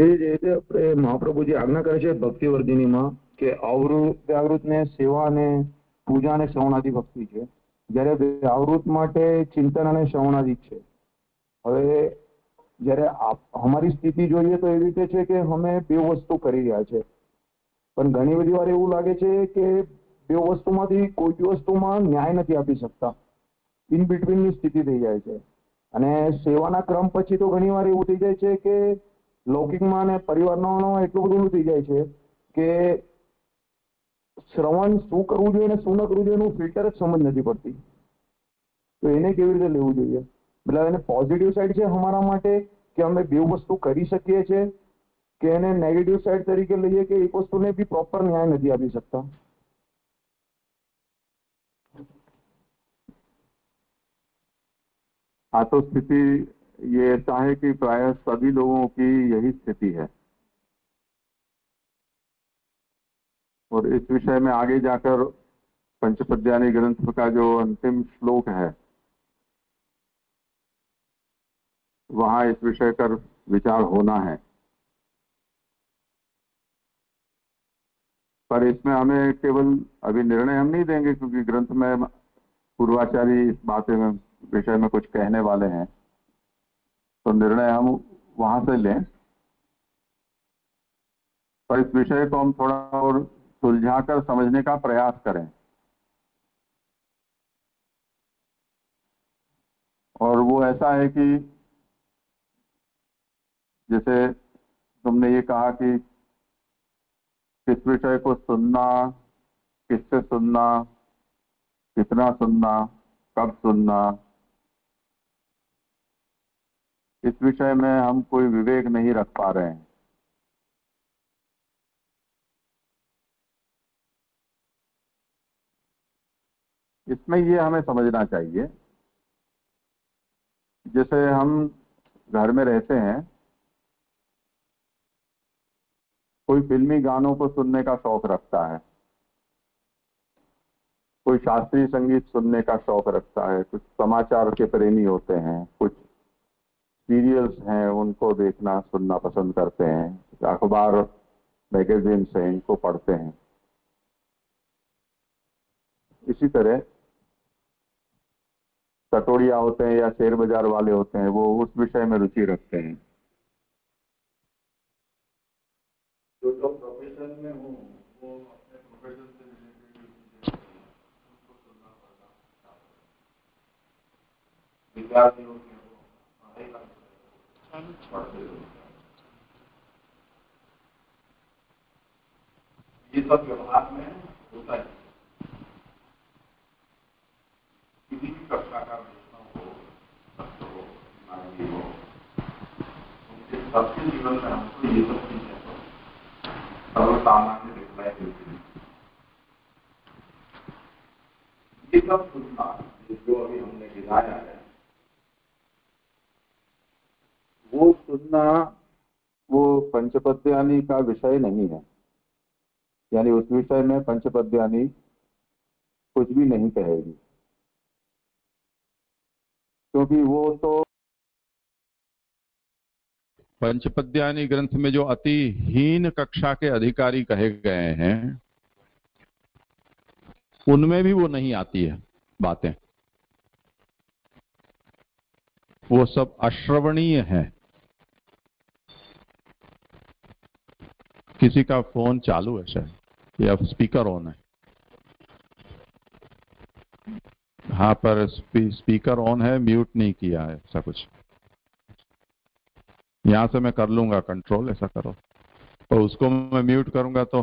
એ જ રીતે આપણે મહાપ્રભુજી આજ્ઞા કરે છે ભક્તિવર્ધિનીમાં કે વ્યાવૃતને સેવા અને પૂજા અને શ્રવણાદિ ભક્તિ છે, જ્યારે વ્યાવૃત માટે ચિંતન અને શ્રવણાદિ છે. હવે જ્યારે અમારી સ્થિતિ જોઈએ તો એવી રીતે છે કે અમે બે વસ્તુ કરી રહ્યા છે, પણ ઘણી બધી વાર એવું લાગે છે કે બે વસ્તુમાંથી કોઈ બી વસ્તુમાં ન્યાય નથી આપી શકતા, ઇન બિટવીનની સ્થિતિ થઈ જાય છે. અને સેવાના ક્રમ પછી તો ઘણી વાર એવું થઈ જાય છે કે લૌકિકમાં અને પરિવારનો એટલું બધું થઈ જાય છે કે શ્રવણ શું કરવું જોઈએ અને શું ન કરવું જોઈએ એનું ફિલ્ટર જ સમજ નથી પડતી. તો એને કેવી રીતે લેવું જોઈએ? મતલબ એને પોઝિટિવ સાઈડ છે અમારા માટે કે અમે બે વસ્તુ કરી શકીએ છીએ, કે એને નેગેટિવ સાઈડ તરીકે લઈએ કે એક વસ્તુને બી પ્રોપર ન્યાય નથી આપી सकता? हाँ, तो स्थिति ये ऐसा है कि प्राय सभी लोगों की यही स्थिति है, और इस विषय में आगे जाकर पंचपद्यानी ग्रंथ का जो अंतिम श्लोक है वहां इस विषय पर विचार होना है। पर इसमें हमें केवल अभी निर्णय हम नहीं देंगे, क्योंकि ग्रंथ में पूर्वाचार्य इस बात में विषय में कुछ कहने वाले हैं, तो निर्णय हम वहां से लें। पर इस विषय को हम थोड़ा और सुलझाकर समझने का प्रयास करें। और वो ऐसा है कि जैसे तुमने ये कहा कि किस विषय को सुनना, किससे सुनना, कितना सुनना, कब सुनना, इस विषय में हम कोई विवेक नहीं रख पा रहे हैं। इसमें ये हमें समझना चाहिए, जैसे हम घर में रहते हैं, कोई फिल्मी गानों को सुनने का शौक रखता है, कोई शास्त्रीय संगीत सुनने का शौक रखता है, कुछ समाचार के प्रेमी होते हैं, कुछ सीरियल्स हैं उनको देखना सुनना पसंद करते हैं, अखबार मैगजीन्स हैं इनको पढ़ते हैं। इसी तरह कटोरिया होते हैं या शेयर बाजार वाले होते हैं, वो उस विषय में रुचि रखते हैं। जो लोग प्रोफेशन में हो वो अपने प्रोफेशन से रिलेटेड उनको सुनना पड़ता है। विद्यार्थी हो पढ़ाई पढ़ते हो, ये सब व्यवहार में होता है। किसी भी कक्षा का वैष्णव हो, भक्त हो, मानवी हो, उनके सबके जीवन में हमको ये सब चीजें तो सर्वसामान्य दिखलाई देती है। ये सब सुनना जो अभी हमने गिनाया है, वो सुनना वो पंचपद्यानी का विषय नहीं है। यानी उस विषय में पंचपद्यानी कुछ भी नहीं कहेगी, क्योंकि वो तो पंचपद्यानी ग्रंथ में जो अति हीन कक्षा के अधिकारी कहे गए हैं उनमें भी वो नहीं आती है बातें, वो सब अश्रवणीय है। किसी का फोन चालू है शायद या स्पीकर ऑन है? हाँ, पर स्पीकर ऑन है, म्यूट नहीं किया है, ऐसा कुछ। यहां से मैं कर लूंगा कंट्रोल, ऐसा करो, और उसको मैं म्यूट करूंगा तो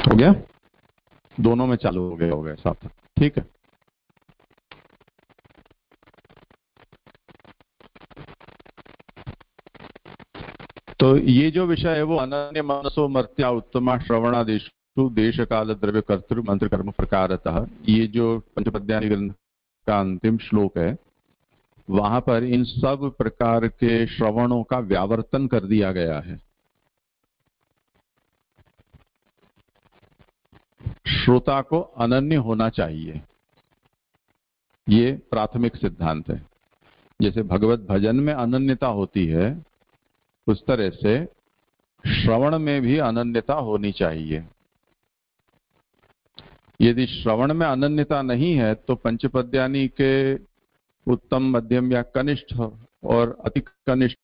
हो गया, दोनों में चालू हो गया साथ। ठीक है, तो तो ये जो विषय है वो अनन्य मनसो मर्त्या उत्तमा श्रवणादिषु देश काल द्रव्य कर्तृ मंत्र कर्म प्रकारतः, ये जो पंचपद्यानि ग्रंथ का अंतिम श्लोक है, वहां पर इन सब प्रकार के श्रवणों का व्यावर्तन कर दिया गया है। श्रोता को अनन्य होना चाहिए, ये प्राथमिक सिद्धांत है। जैसे भगवत भजन में अनन्यता होती है, उस तरह से श्रवण में भी अनन्यता होनी चाहिए। यदि श्रवण में अनन्यता नहीं है तो पंचपद्यानि के उत्तम, मध्यम या कनिष्ठ और अति कनिष्ठ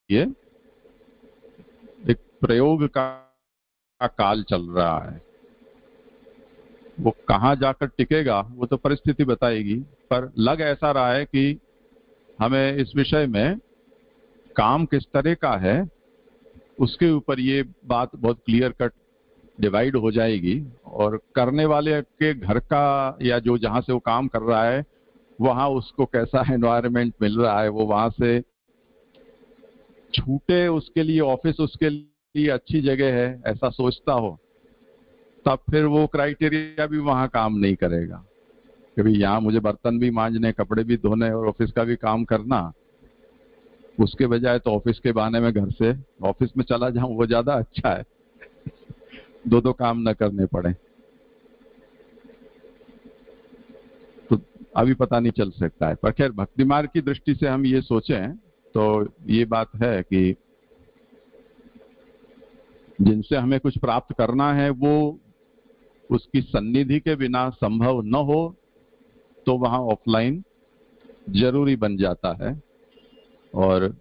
लिए एक प्रयोग का काल चल रहा है। वो कहाँ जाकर टिकेगा वो तो परिस्थिति बताएगी, पर लग ऐसा रहा है कि हमें इस विषय में काम किस तरह का है उसके ऊपर ये बात बहुत क्लियर कट डिवाइड हो जाएगी, और करने वाले के घर का या जो जहां से वो काम कर रहा है वहां उसको कैसा एनवायरनमेंट मिल रहा है, वो वहां से छूटे उसके लिए ऑफिस उसके लिए अच्छी जगह है ऐसा सोचता हो, तब फिर वो क्राइटेरिया भी वहां काम नहीं करेगा कि भाई यहाँ मुझे बर्तन भी मांजने, कपड़े भी धोने और ऑफिस का भी काम करना, उसके बजाय तो ऑफिस के बहाने में घर से ऑफिस में चला जाऊं वो ज्यादा अच्छा है, दो काम न करने पड़े। तो अभी पता नहीं चल सकता है, पर खैर भक्ति मार्ग की दृष्टि से हम ये सोचें तो ये बात है कि जिनसे हमें कुछ प्राप्त करना है वो उसकी सन्निधि के बिना संभव न हो तो वहां ऑफलाइन जरूरी बन जाता है, और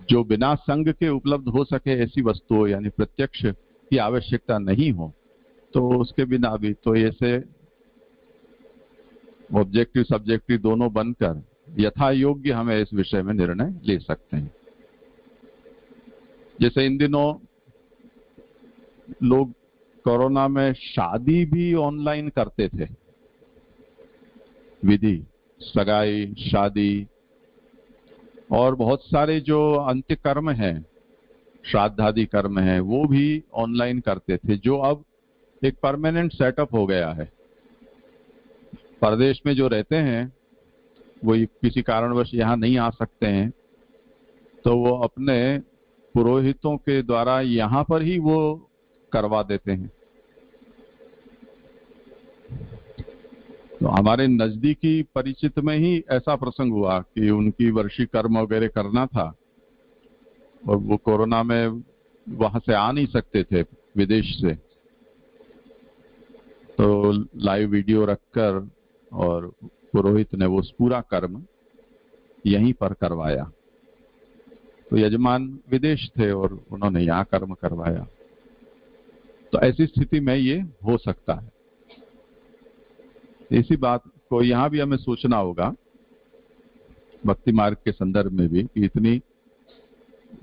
जो बिना संग के उपलब्ध हो सके ऐसी वस्तुओं यानी प्रत्यक्ष की आवश्यकता नहीं हो तो उसके बिना भी तो ऐसे ऑब्जेक्टिव सब्जेक्टिव दोनों बनकर यथा योग्य हमें इस विषय में निर्णय ले सकते हैं। जैसे इन दिनों लोग कोरोना में शादी भी ऑनलाइन करते थे, विधि सगाई शादी और बहुत सारे जो अंत्य कर्म हैं श्राद्धादि कर्म हैं वो भी ऑनलाइन करते थे, जो अब एक परमानेंट सेटअप हो गया है। परदेश में जो रहते हैं वो किसी कारणवश यहाँ नहीं आ सकते हैं तो वो अपने पुरोहितों के द्वारा यहाँ पर ही वो करवा देते हैं। तो हमारे नजदीकी परिचित में ही ऐसा प्रसंग हुआ कि उनकी वर्षी कर्म वगैरह करना था और वो कोरोना में वहां से आ नहीं सकते थे विदेश से, तो लाइव वीडियो रखकर और पुरोहित ने वो पूरा कर्म यहीं पर करवाया। तो यजमान विदेश थे और उन्होंने यहाँ कर्म करवाया। तो ऐसी स्थिति में ये हो सकता है। इसी बात को यहाँ भी हमें सोचना होगा भक्ति मार्ग के संदर्भ में भी कि इतनी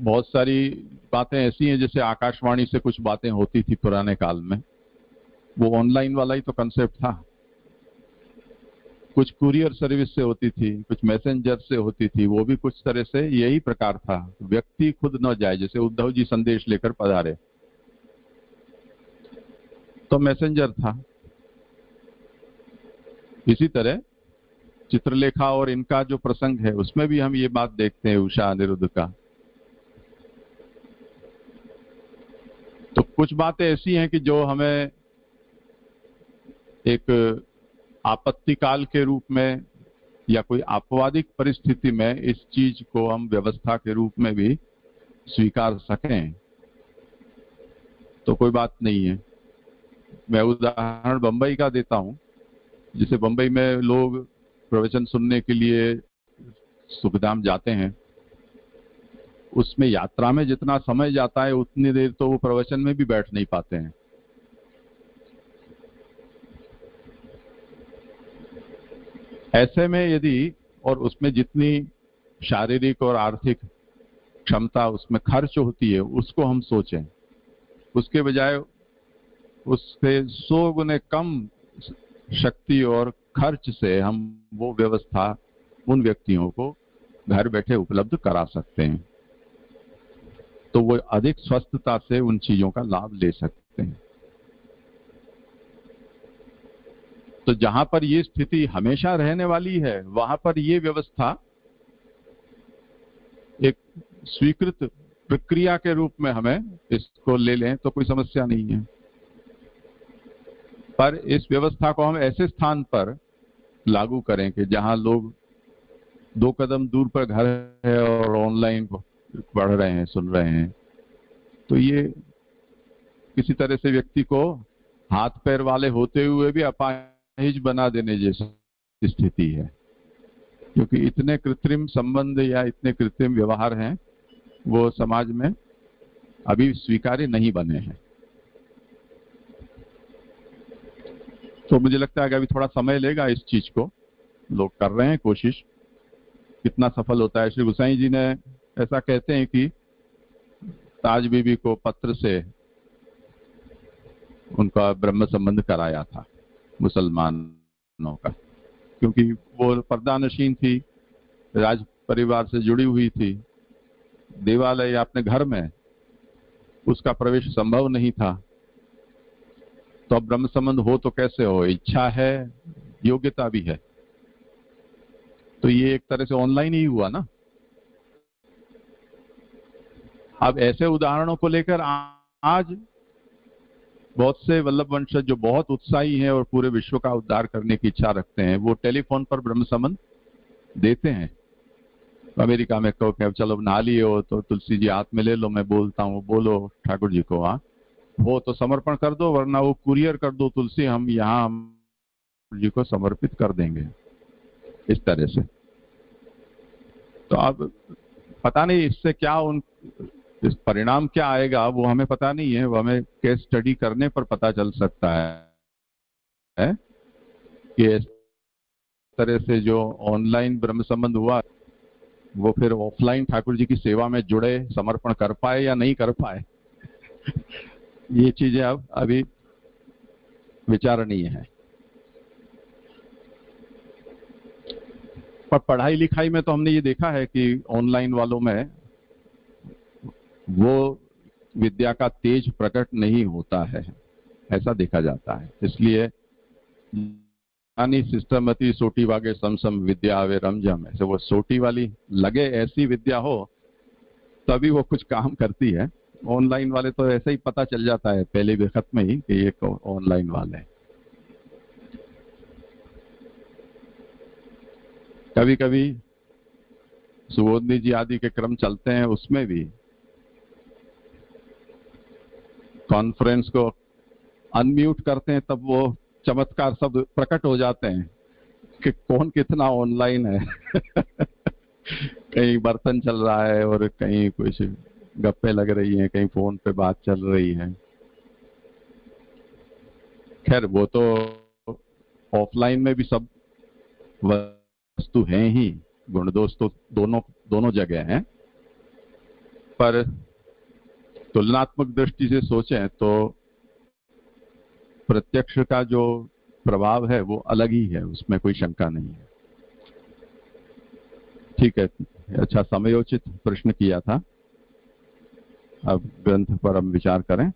बहुत सारी बातें ऐसी हैं, जैसे आकाशवाणी से कुछ बातें होती थी पुराने काल में, वो ऑनलाइन वाला ही तो कंसेप्ट था। कुछ कुरियर सर्विस से होती थी, कुछ मैसेंजर से होती थी, वो भी कुछ तरह से यही प्रकार था, व्यक्ति खुद न जाए। जैसे उद्धव जी संदेश लेकर पधारे तो मैसेंजर था। इसी तरह चित्रलेखा और इनका जो प्रसंग है उसमें भी हम ये बात देखते हैं उषा अनिरुद्ध का। तो कुछ बातें ऐसी हैं कि जो हमें एक आपत्ति काल के रूप में या कोई आपवादिक परिस्थिति में इस चीज को हम व्यवस्था के रूप में भी स्वीकार सकें तो कोई बात नहीं है। मैं उदाहरण बंबई का देता हूं। जैसे बंबई में लोग प्रवचन सुनने के लिए सुखधाम जाते हैं, उसमें यात्रा में जितना समय जाता है उतनी देर तो वो प्रवचन में भी बैठ नहीं पाते हैं। ऐसे में यदि और उसमें जितनी शारीरिक और आर्थिक क्षमता उसमें खर्च होती है उसको हम सोचें, उसके बजाय उससे 100 गुने कम शक्ति और खर्च से हम वो व्यवस्था उन व्यक्तियों को घर बैठे उपलब्ध करा सकते हैं, तो वो अधिक स्वस्थता से उन चीजों का लाभ ले सकते हैं। तो जहां पर ये स्थिति हमेशा रहने वाली है वहां पर ये व्यवस्था एक स्वीकृत प्रक्रिया के रूप में हमें इसको ले लें तो कोई समस्या नहीं है। पर इस व्यवस्था को हम ऐसे स्थान पर लागू करें कि जहां लोग 2 कदम दूर पर घर है और ऑनलाइन पढ़ रहे हैं, सुन रहे हैं, तो ये किसी तरह से व्यक्ति को हाथ पैर वाले होते हुए भी अपाहिज बना देने जैसी स्थिति है, क्योंकि इतने कृत्रिम संबंध या इतने कृत्रिम व्यवहार हैं वो समाज में अभी स्वीकार्य नहीं बने हैं। तो मुझे लगता है कि अभी थोड़ा समय लेगा इस चीज को, लोग कर रहे हैं कोशिश, कितना सफल होता है। श्री गोसाई जी ने ऐसा कहते हैं कि ताज बीबी को पत्र से उनका ब्रह्म संबंध कराया था मुसलमानों का, क्योंकि वो पर्दानशीन थी, राज परिवार से जुड़ी हुई थी, देवालय अपने घर में उसका प्रवेश संभव नहीं था। तो अब ब्रह्म संबंध हो तो कैसे हो, इच्छा है, योग्यता भी है, तो ये एक तरह से ऑनलाइन ही हुआ ना। अब ऐसे उदाहरणों को लेकर आज बहुत से वल्लभ वंशज जो बहुत उत्साही हैं और पूरे विश्व का उद्धार करने की इच्छा रखते हैं, वो टेलीफोन पर ब्रह्म संबंध देते हैं। अमेरिका में कहो कि चलो नहा लिए हो तो तुलसी जी हाथ में ले लो, मैं बोलता हूँ, बोलो ठाकुर जी को, हाँ हो तो समर्पण कर दो, वरना वो कुरियर कर दो तुलसी, हम यहाँ जी को समर्पित कर देंगे, इस तरह से। तो अब पता नहीं इससे क्या इस परिणाम क्या आएगा, वो हमें पता नहीं है, वो हमें केस स्टडी करने पर पता चल सकता है कि इस तरह से जो ऑनलाइन ब्रह्म संबंध हुआ वो फिर ऑफलाइन ठाकुर जी की सेवा में जुड़े, समर्पण कर पाए या नहीं कर पाए। ये चीजें अब अभी विचारणीय है। पर पढ़ाई लिखाई में तो हमने ये देखा है कि ऑनलाइन वालों में वो विद्या का तेज प्रकट नहीं होता है, ऐसा देखा जाता है। इसलिए सिस्टमती सोटी वागे समसम विद्या आवे रमझम, ऐसे वो सोटी वाली लगे ऐसी विद्या हो तभी वो कुछ काम करती है। ऑनलाइन वाले तो ऐसे ही पता चल जाता है पहले वक्त में ही कि ये ऑनलाइन वाले हैं। कभी कभी सुबोधनी जी आदि के क्रम चलते हैं, उसमें भी कॉन्फ्रेंस को अनम्यूट करते हैं, तब वो चमत्कार सब प्रकट हो जाते हैं कि कौन कितना ऑनलाइन है। कहीं बर्तन चल रहा है और कहीं कुछ गप्पे लग रही हैं, कहीं फोन पे बात चल रही है। खैर वो तो ऑफलाइन में भी सब वस्तु हैं ही, गुण दोष तो दोनों जगह हैं, पर तुलनात्मक दृष्टि से सोचें तो प्रत्यक्ष का जो प्रभाव है वो अलग ही है, उसमें कोई शंका नहीं है। ठीक है, अच्छा समयोचित प्रश्न किया था। अब ग्रंथ पर हम विचार करें।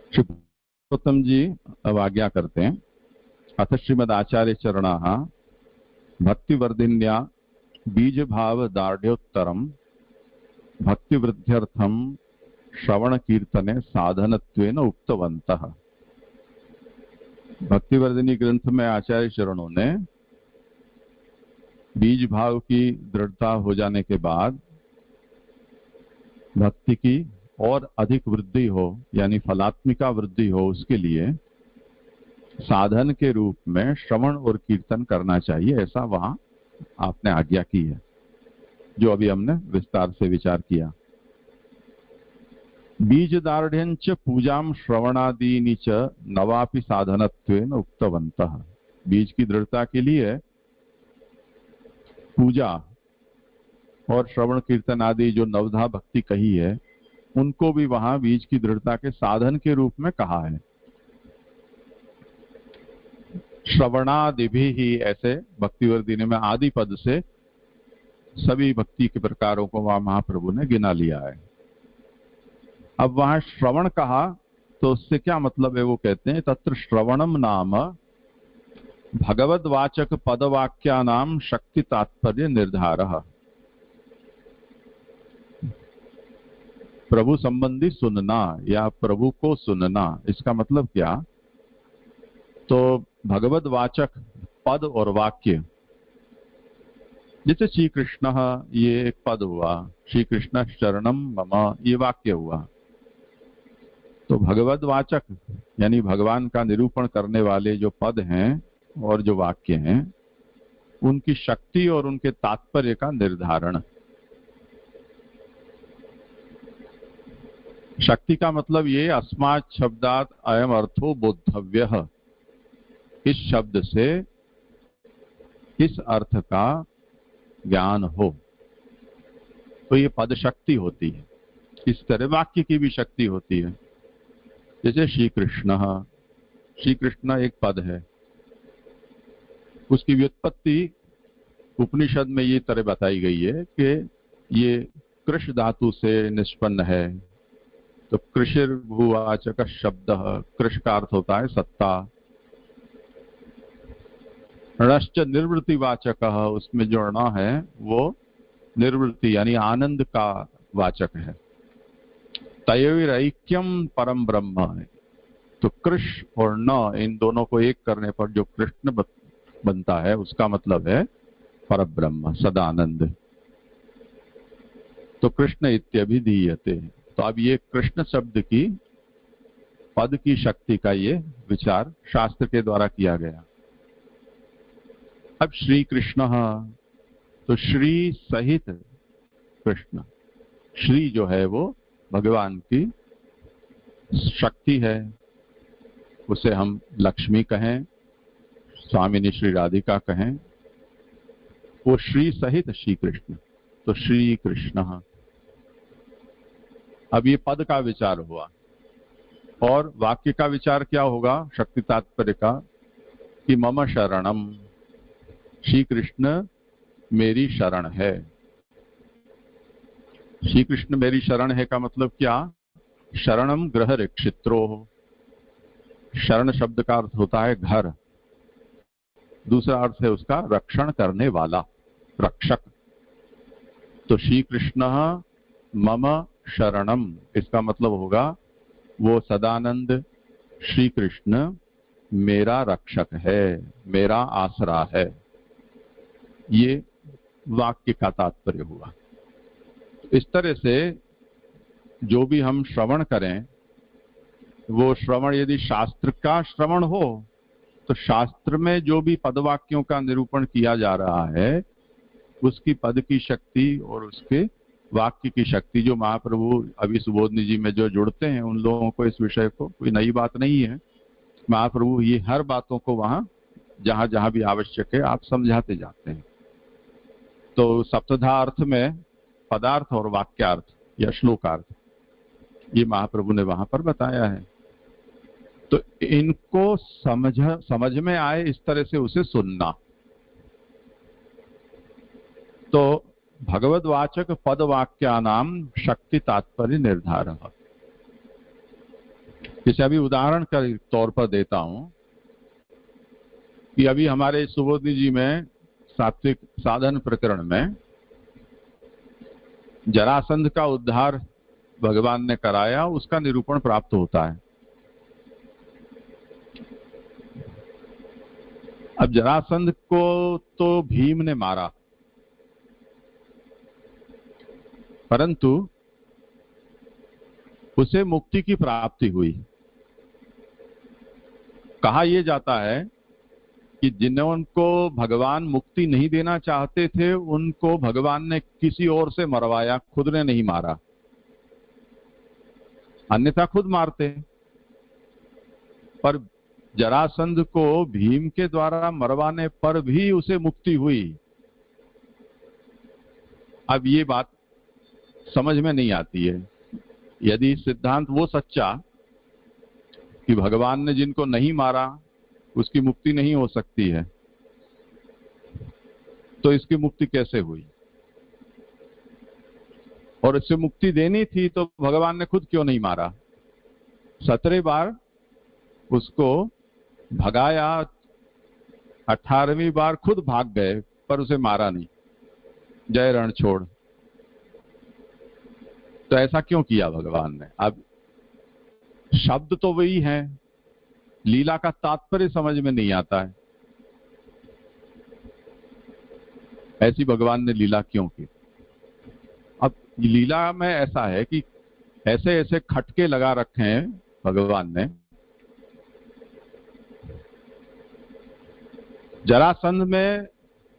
श्री पुरुषोत्तम जी अब आज्ञा करते हैं। अथ श्रीमद आचार्य चरणाः भक्तिवर्धिन्या बीज भाव दार्ढ्योत्तरम भक्ति वृद्ध्यर्थम श्रवण कीर्तने साधनत्वेन उक्तवन्तः। भक्तिवर्धिनी ग्रंथ में आचार्य चरणों ने बीज भाव की दृढ़ता हो जाने के बाद भक्ति की और अधिक वृद्धि हो, यानी फलात्मिका वृद्धि हो, उसके लिए साधन के रूप में श्रवण और कीर्तन करना चाहिए, ऐसा वहां आपने आज्ञा की है, जो अभी हमने विस्तार से विचार किया। बीज दार्ढ्यंच पूजाम श्रवणादीनि च नवापि साधनत्वेन उक्तवन्तः। बीज की दृढ़ता के लिए पूजा और श्रवण कीर्तन आदि जो नवधा भक्ति कही है, उनको भी वहां बीज की दृढ़ता के साधन के रूप में कहा है। श्रवणादि भी ही, ऐसे भक्तिवर्धिनी में आदि पद से सभी भक्ति के प्रकारों को वहां महाप्रभु ने गिना लिया है। अब वहां श्रवण कहा तो उससे क्या मतलब है, वो कहते हैं तत्र श्रवणम नाम भगवद्वाचक पदवाक्यानाम शक्ति तात्पर्य निर्धारः। प्रभु संबंधी सुनना या प्रभु को सुनना, इसका मतलब क्या? तो भगवद्वाचक पद और वाक्य, जैसे श्री कृष्ण, ये एक पद हुआ, श्री कृष्ण शरणम मम, ये वाक्य हुआ। तो भगवद्वाचक यानी भगवान का निरूपण करने वाले जो पद हैं और जो वाक्य हैं, उनकी शक्ति और उनके तात्पर्य का निर्धारण, शक्ति का मतलब ये अस्मात् शब्दात अयम अर्थो बोद्धव्यः, इस शब्द से इस अर्थ का ज्ञान हो, तो ये पद शक्ति होती है। इस तरह वाक्य की भी शक्ति होती है। जैसे श्री कृष्ण, श्री कृष्ण एक पद है, उसकी व्युत्पत्ति उपनिषद में ये तरह बताई गई है कि ये कृष धातु से निष्पन्न है। तो कृषिर भूवाचक शब्द, कृष का अर्थ होता है सत्ता। णश्च निर्वृत्तिवाचक, उसमें जो ण है वो निर्वृत्ति यानी आनंद का वाचक है। तयोरैक्यम परम ब्रह्म है। तो कृष और न, इन दोनों को एक करने पर जो कृष्ण बनता है उसका मतलब है परब्रह्म, सदानंद। तो कृष्ण इत्यभिधीयते। तो अब ये कृष्ण शब्द की पद की शक्ति का ये विचार शास्त्र के द्वारा किया गया। अब श्री कृष्ण, तो श्री सहित कृष्ण, श्री जो है वो भगवान की शक्ति है, उसे हम लक्ष्मी कहें, स्वामिनी श्री राधिका कहें, वो श्री सहित श्री कृष्ण, तो श्री कृष्ण। अब ये पद का विचार हुआ और वाक्य का विचार क्या होगा शक्ति तात्पर्य का, कि मम शरणम, श्री कृष्ण मेरी शरण है। श्री कृष्ण मेरी शरण है का मतलब क्या, शरणम गृह रक्षित्रो। शरण शब्द का अर्थ होता है घर, दूसरा अर्थ है उसका रक्षण करने वाला, रक्षक। तो श्री कृष्ण मम शरणम, इसका मतलब होगा वो सदानंद श्री कृष्ण मेरा रक्षक है, मेरा आसरा है। ये वाक्य का तात्पर्य हुआ। इस तरह से जो भी हम श्रवण करें, वो श्रवण यदि शास्त्र का श्रवण हो तो शास्त्र में जो भी पदवाक्यों का निरूपण किया जा रहा है उसकी पद की शक्ति और उसके वाक्य की शक्ति, जो महाप्रभु अभी सुबोधनी जी में जो जुड़ते हैं उन लोगों को इस विषय को कोई नई बात नहीं है। महाप्रभु ये हर बातों को वहां जहां जहां भी आवश्यक है आप समझाते जाते हैं। तो सप्तधा अर्थ में पदार्थ और वाक्यार्थ या श्लोकार्थ ये महाप्रभु ने वहां पर बताया है। तो इनको समझ में आए इस तरह से उसे सुनना। तो भगवद्वाचक पदवाक्यानाम शक्ति तात्पर्य निर्धारण। इसे अभी उदाहरण के तौर पर देता हूं कि अभी हमारे सुबोधनी जी में सात्विक साधन प्रकरण में जरासंध का उद्धार भगवान ने कराया, उसका निरूपण प्राप्त होता है। अब जरासंध को तो भीम ने मारा, परंतु उसे मुक्ति की प्राप्ति हुई। कहा यह जाता है कि जिनको भगवान मुक्ति नहीं देना चाहते थे उनको भगवान ने किसी और से मरवाया, खुद ने नहीं मारा, अन्यथा खुद मारते। पर जरासंध को भीम के द्वारा मरवाने पर भी उसे मुक्ति हुई। अब ये बात समझ में नहीं आती है। यदि सिद्धांत वो सच्चा कि भगवान ने जिनको नहीं मारा उसकी मुक्ति नहीं हो सकती है, तो इसकी मुक्ति कैसे हुई? और इससे मुक्ति देनी थी तो भगवान ने खुद क्यों नहीं मारा? 17 बार उसको भगाया, 18वीं बार खुद भाग गए पर उसे मारा नहीं, जय रण छोड़। तो ऐसा क्यों किया भगवान ने? अब शब्द तो वही है, लीला का तात्पर्य समझ में नहीं आता है। ऐसी भगवान ने लीला क्यों की? अब लीला में ऐसा है कि ऐसे ऐसे खटके लगा रखे हैं भगवान ने। जरासंध में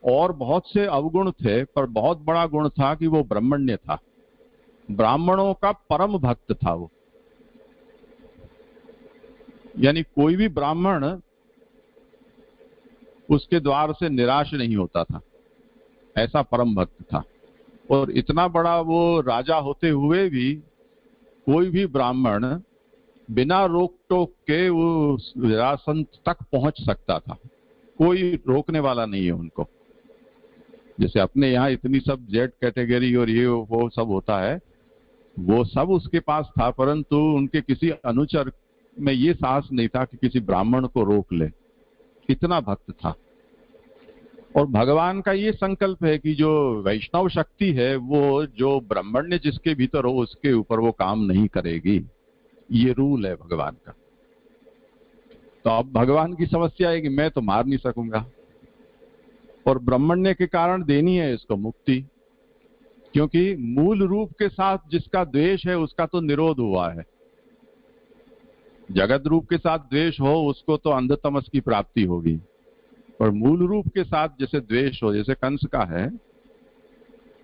और बहुत से अवगुण थे, पर बहुत बड़ा गुण था कि वो ब्राह्मण्य था, ब्राह्मणों का परम भक्त था वो। यानी कोई भी ब्राह्मण उसके द्वार से निराश नहीं होता था, ऐसा परम भक्त था। और इतना बड़ा वो राजा होते हुए भी कोई भी ब्राह्मण बिना रोक टोक के वो विरासन तक पहुंच सकता था, कोई रोकने वाला नहीं है उनको। जैसे अपने यहाँ इतनी सब जेड कैटेगरी और ये वो सब होता है, वो सब उसके पास था, परंतु उनके किसी अनुचर में ये साहस नहीं था कि किसी ब्राह्मण को रोक ले, इतना भक्त था। और भगवान का ये संकल्प है कि जो वैष्णव शक्ति है वो जो ब्राह्मण्य जिसके भीतर हो उसके ऊपर वो काम नहीं करेगी, ये रूल है भगवान का। तो अब भगवान की समस्या है कि मैं तो मार नहीं सकूंगा, और ब्राह्मण्य के कारण देनी है इसको मुक्ति, क्योंकि मूल रूप के साथ जिसका द्वेष है उसका तो निरोध हुआ है। जगत रूप के साथ द्वेष हो उसको तो अंधतमस की प्राप्ति होगी, और मूल रूप के साथ जैसे द्वेष हो, जैसे कंस का है,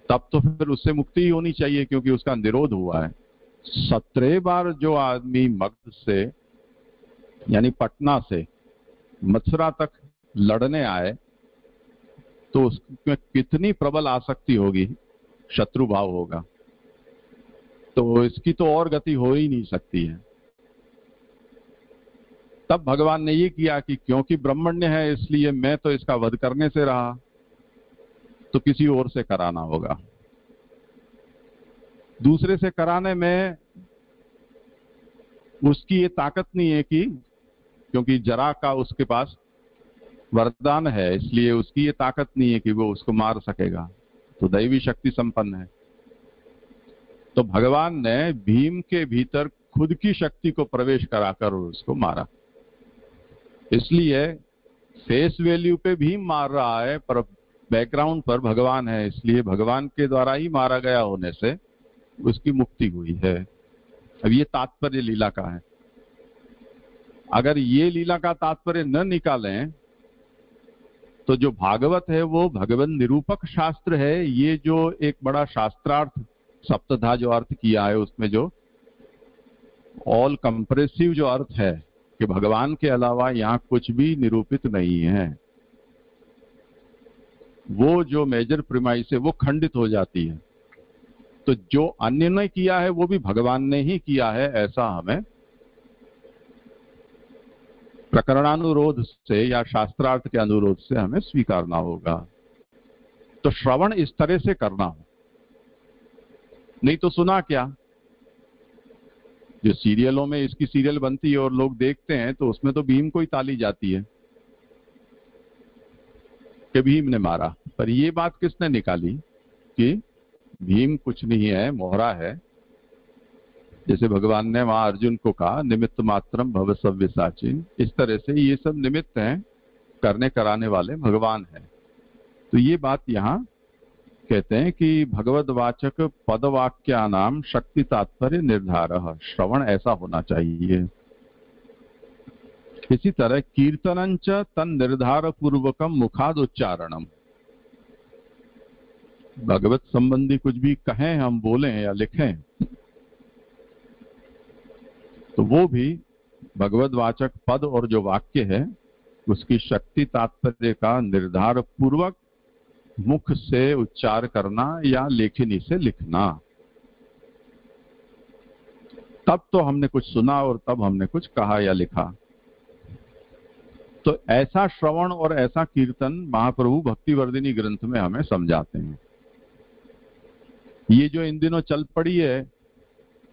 तब तो फिर उससे मुक्ति ही होनी चाहिए क्योंकि उसका निरोध हुआ है। 17 बार जो आदमी मगध से यानी पटना से मथुरा तक लड़ने आए तो उसमें कितनी प्रबल आसक्ति होगी, शत्रु भाव होगा, तो इसकी तो और गति हो ही नहीं सकती है। तब भगवान ने ये किया कि क्योंकि ब्रह्मण्य है इसलिए मैं तो इसका वध करने से रहा, तो किसी और से कराना होगा। दूसरे से कराने में उसकी ये ताकत नहीं है कि क्योंकि जरा का उसके पास वरदान है, इसलिए उसकी ये ताकत नहीं है कि वो उसको मार सकेगा, तो दैवी शक्ति संपन्न है। तो भगवान ने भीम के भीतर खुद की शक्ति को प्रवेश कराकर उसको मारा। इसलिए फेस वैल्यू पे भीम मार रहा है, पर बैकग्राउंड पर भगवान है, इसलिए भगवान के द्वारा ही मारा गया होने से उसकी मुक्ति हुई है। अब ये तात्पर्य लीला का है। अगर ये लीला का तात्पर्य न निकालें तो जो भागवत है वो भगवत निरूपक शास्त्र है। ये जो एक बड़ा शास्त्रार्थ सप्तधा जो अर्थ किया है उसमें जो ऑल कंप्रेसिव जो अर्थ है कि भगवान के अलावा यहाँ कुछ भी निरूपित नहीं है, वो जो मेजर प्रिमाइस है वो खंडित हो जाती है। तो जो अन्य ने किया है वो भी भगवान ने ही किया है, ऐसा हमें प्रकरणानुरोध से या शास्त्रार्थ के अनुरोध से हमें स्वीकारना होगा। तो श्रवण इस तरह से करना हो, नहीं तो सुना क्या। जो सीरियलों में इसकी सीरियल बनती है और लोग देखते हैं तो उसमें तो भीम को ही ताली जाती है कि भीम ने मारा, पर ये बात किसने निकाली कि भीम कुछ नहीं है, मोहरा है। जैसे भगवान ने वहां अर्जुन को कहा निमित्त मात्रम भव सव्यसाचिन, इस तरह से ये सब निमित्त हैं, करने कराने वाले भगवान हैं। तो ये बात यहाँ कहते हैं कि भगवदवाचक पदवाक्यानाम शक्ति तात्पर्य निर्धारः, श्रवण ऐसा होना चाहिए। इसी तरह कीर्तनंच तन निर्धार पूर्वकम मुखाद उच्चारणम, भगवत संबंधी कुछ भी कहें हम बोलें या लिखें तो वो भी भगवदवाचक पद और जो वाक्य है उसकी शक्ति तात्पर्य का निर्धार पूर्वक मुख से उच्चार करना या लेखनी से लिखना। तब तो हमने कुछ सुना और तब हमने कुछ कहा या लिखा। तो ऐसा श्रवण और ऐसा कीर्तन महाप्रभु भक्तिवर्धिनी ग्रंथ में हमें समझाते हैं। ये जो इन दिनों चल पड़ी है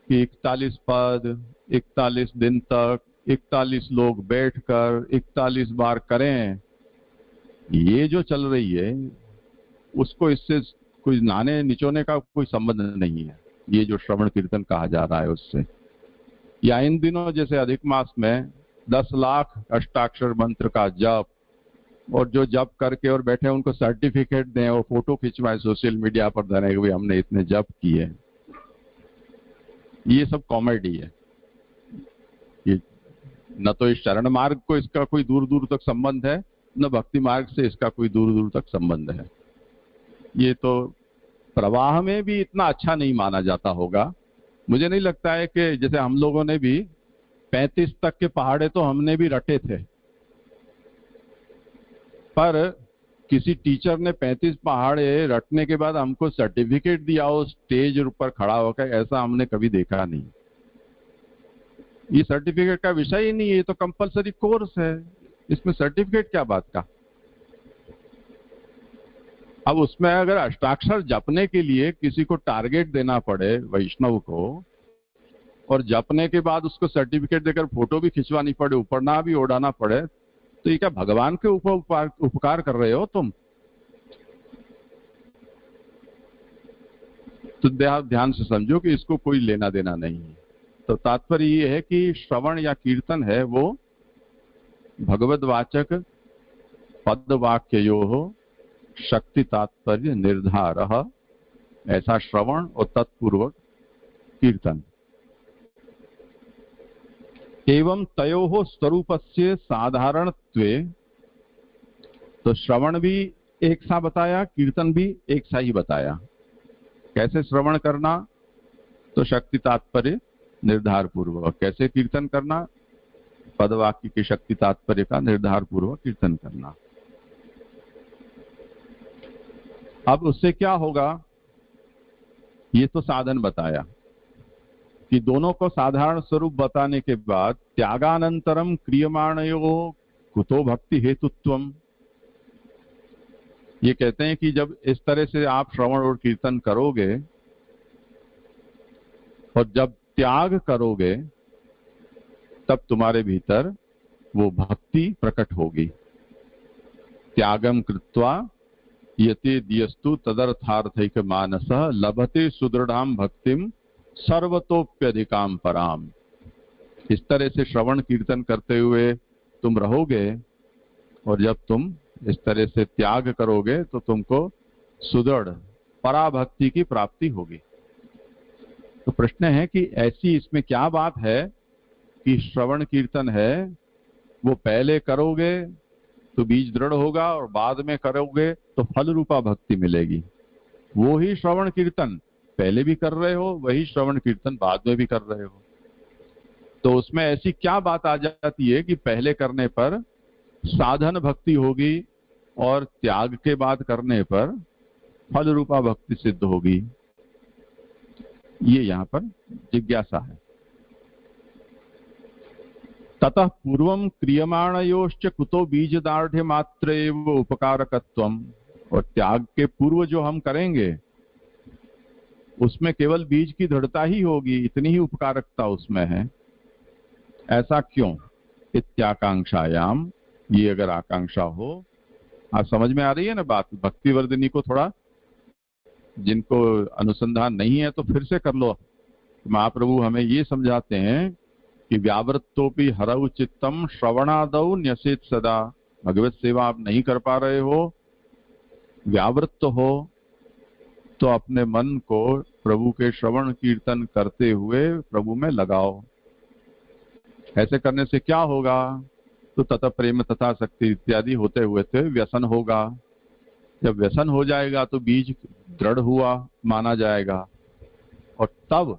कि 41 पद 41 दिन तक 41 लोग बैठकर 41 बार करें, ये जो चल रही है उसको इससे कोई नाने निचोने का कोई संबंध नहीं है। ये जो श्रवण कीर्तन कहा जा रहा है उससे, या इन दिनों जैसे अधिक मास में 10 लाख अष्टाक्षर मंत्र का जप, और जो जप करके और बैठे उनको सर्टिफिकेट दें और फोटो खिंचवाएं सोशल मीडिया पर धरे हुए हमने इतने जप किए, ये सब कॉमेडी है। ये न तो इस शरण मार्ग को इसका कोई दूर दूर तक संबंध है, न भक्ति मार्ग से इसका कोई दूर दूर तक संबंध है। ये तो प्रवाह में भी इतना अच्छा नहीं माना जाता होगा। मुझे नहीं लगता है कि जैसे हम लोगों ने भी 35 तक के पहाड़े तो हमने भी रटे थे, पर किसी टीचर ने 35 पहाड़े रटने के बाद हमको सर्टिफिकेट दिया हो स्टेज पर खड़ा होकर, ऐसा हमने कभी देखा नहीं। ये सर्टिफिकेट का विषय ही नहीं है, ये तो कंपलसरी कोर्स है, इसमें सर्टिफिकेट क्या बात का। अब उसमें अगर अष्टाक्षर जपने के लिए किसी को टारगेट देना पड़े वैष्णव को, और जपने के बाद उसको सर्टिफिकेट देकर फोटो भी खिंचवानी पड़े, उपरना भी ओढ़ाना पड़े, तो ये क्या भगवान के ऊपर उपकार कर रहे हो तुम? तो ध्यान से समझो कि इसको कोई लेना देना नहीं है। तो तात्पर्य ये है कि श्रवण या कीर्तन है वो भगवद्वाचक पदवाक्ययोः शक्ति तात्पर्य निर्धारः, ऐसा श्रवण और तत्पूर्वक कीर्तन। एवं तयोः स्वरूपस्य साधारणत्वे, तो श्रवण भी एक सा बताया, कीर्तन भी एक सा ही बताया। कैसे श्रवण करना? तो शक्ति तात्पर्य निर्धार पूर्वक। कैसे कीर्तन करना? पदवाक्य के शक्ति तात्पर्य का निर्धार पूर्वक कीर्तन करना। अब उससे क्या होगा, ये तो साधन बताया कि दोनों को साधारण स्वरूप बताने के बाद त्यागानंतरम क्रियमाणयोः कुतो भक्ति हेतुत्वम, ये कहते हैं कि जब इस तरह से आप श्रवण और कीर्तन करोगे और जब त्याग करोगे तब तुम्हारे भीतर वो भक्ति प्रकट होगी। त्यागम कृत्वा यते दियस्तु तदर्थार्थैक मानसः लभते सुदृढ़ाम भक्तिम सर्वतोप्यधिकाम पराम। इस तरह से श्रवण कीर्तन करते हुए तुम रहोगे, और जब तुम इस तरह से त्याग करोगे तो तुमको सुदृढ़ पराभक्ति की प्राप्ति होगी। तो प्रश्न है कि ऐसी इसमें क्या बात है कि श्रवण कीर्तन है वो पहले करोगे तो बीज दृढ़ होगा और बाद में करोगे तो फल रूपा भक्ति मिलेगी। वो ही श्रवण कीर्तन पहले भी कर रहे हो, वही श्रवण कीर्तन बाद में भी कर रहे हो, तो उसमें ऐसी क्या बात आ जाती है कि पहले करने पर साधन भक्ति होगी और त्याग के बाद करने पर फल रूपा भक्ति सिद्ध होगी? ये यहाँ पर जिज्ञासा है। ततः पूर्वम क्रियमाणयोश्च कुतो बीजदार्ढ्य मात्र एव उपकारकत्वम, और त्याग के पूर्व जो हम करेंगे उसमें केवल बीज की दृढ़ता ही होगी, इतनी ही उपकारकता उसमें है। ऐसा क्यों? इत्याकांक्षायाम, ये अगर आकांक्षा हो, आप समझ में आ रही है ना बात? भक्ति वर्धिनी को थोड़ा, जिनको अनुसंधान नहीं है तो फिर से कर लो। महाप्रभु हमें ये समझाते हैं कि व्यावृत्तोपि हरौ चित्तम श्रवणादौ न्यसेत सदा। भगवत सेवा आप नहीं कर पा रहे हो, व्यावृत्त हो, तो अपने मन को प्रभु के श्रवण कीर्तन करते हुए प्रभु में लगाओ। ऐसे करने से क्या होगा? तो तथा प्रेम तथा शक्ति इत्यादि होते हुए थे व्यसन होगा। जब व्यसन हो जाएगा तो बीज दृढ़ हुआ माना जाएगा, और तब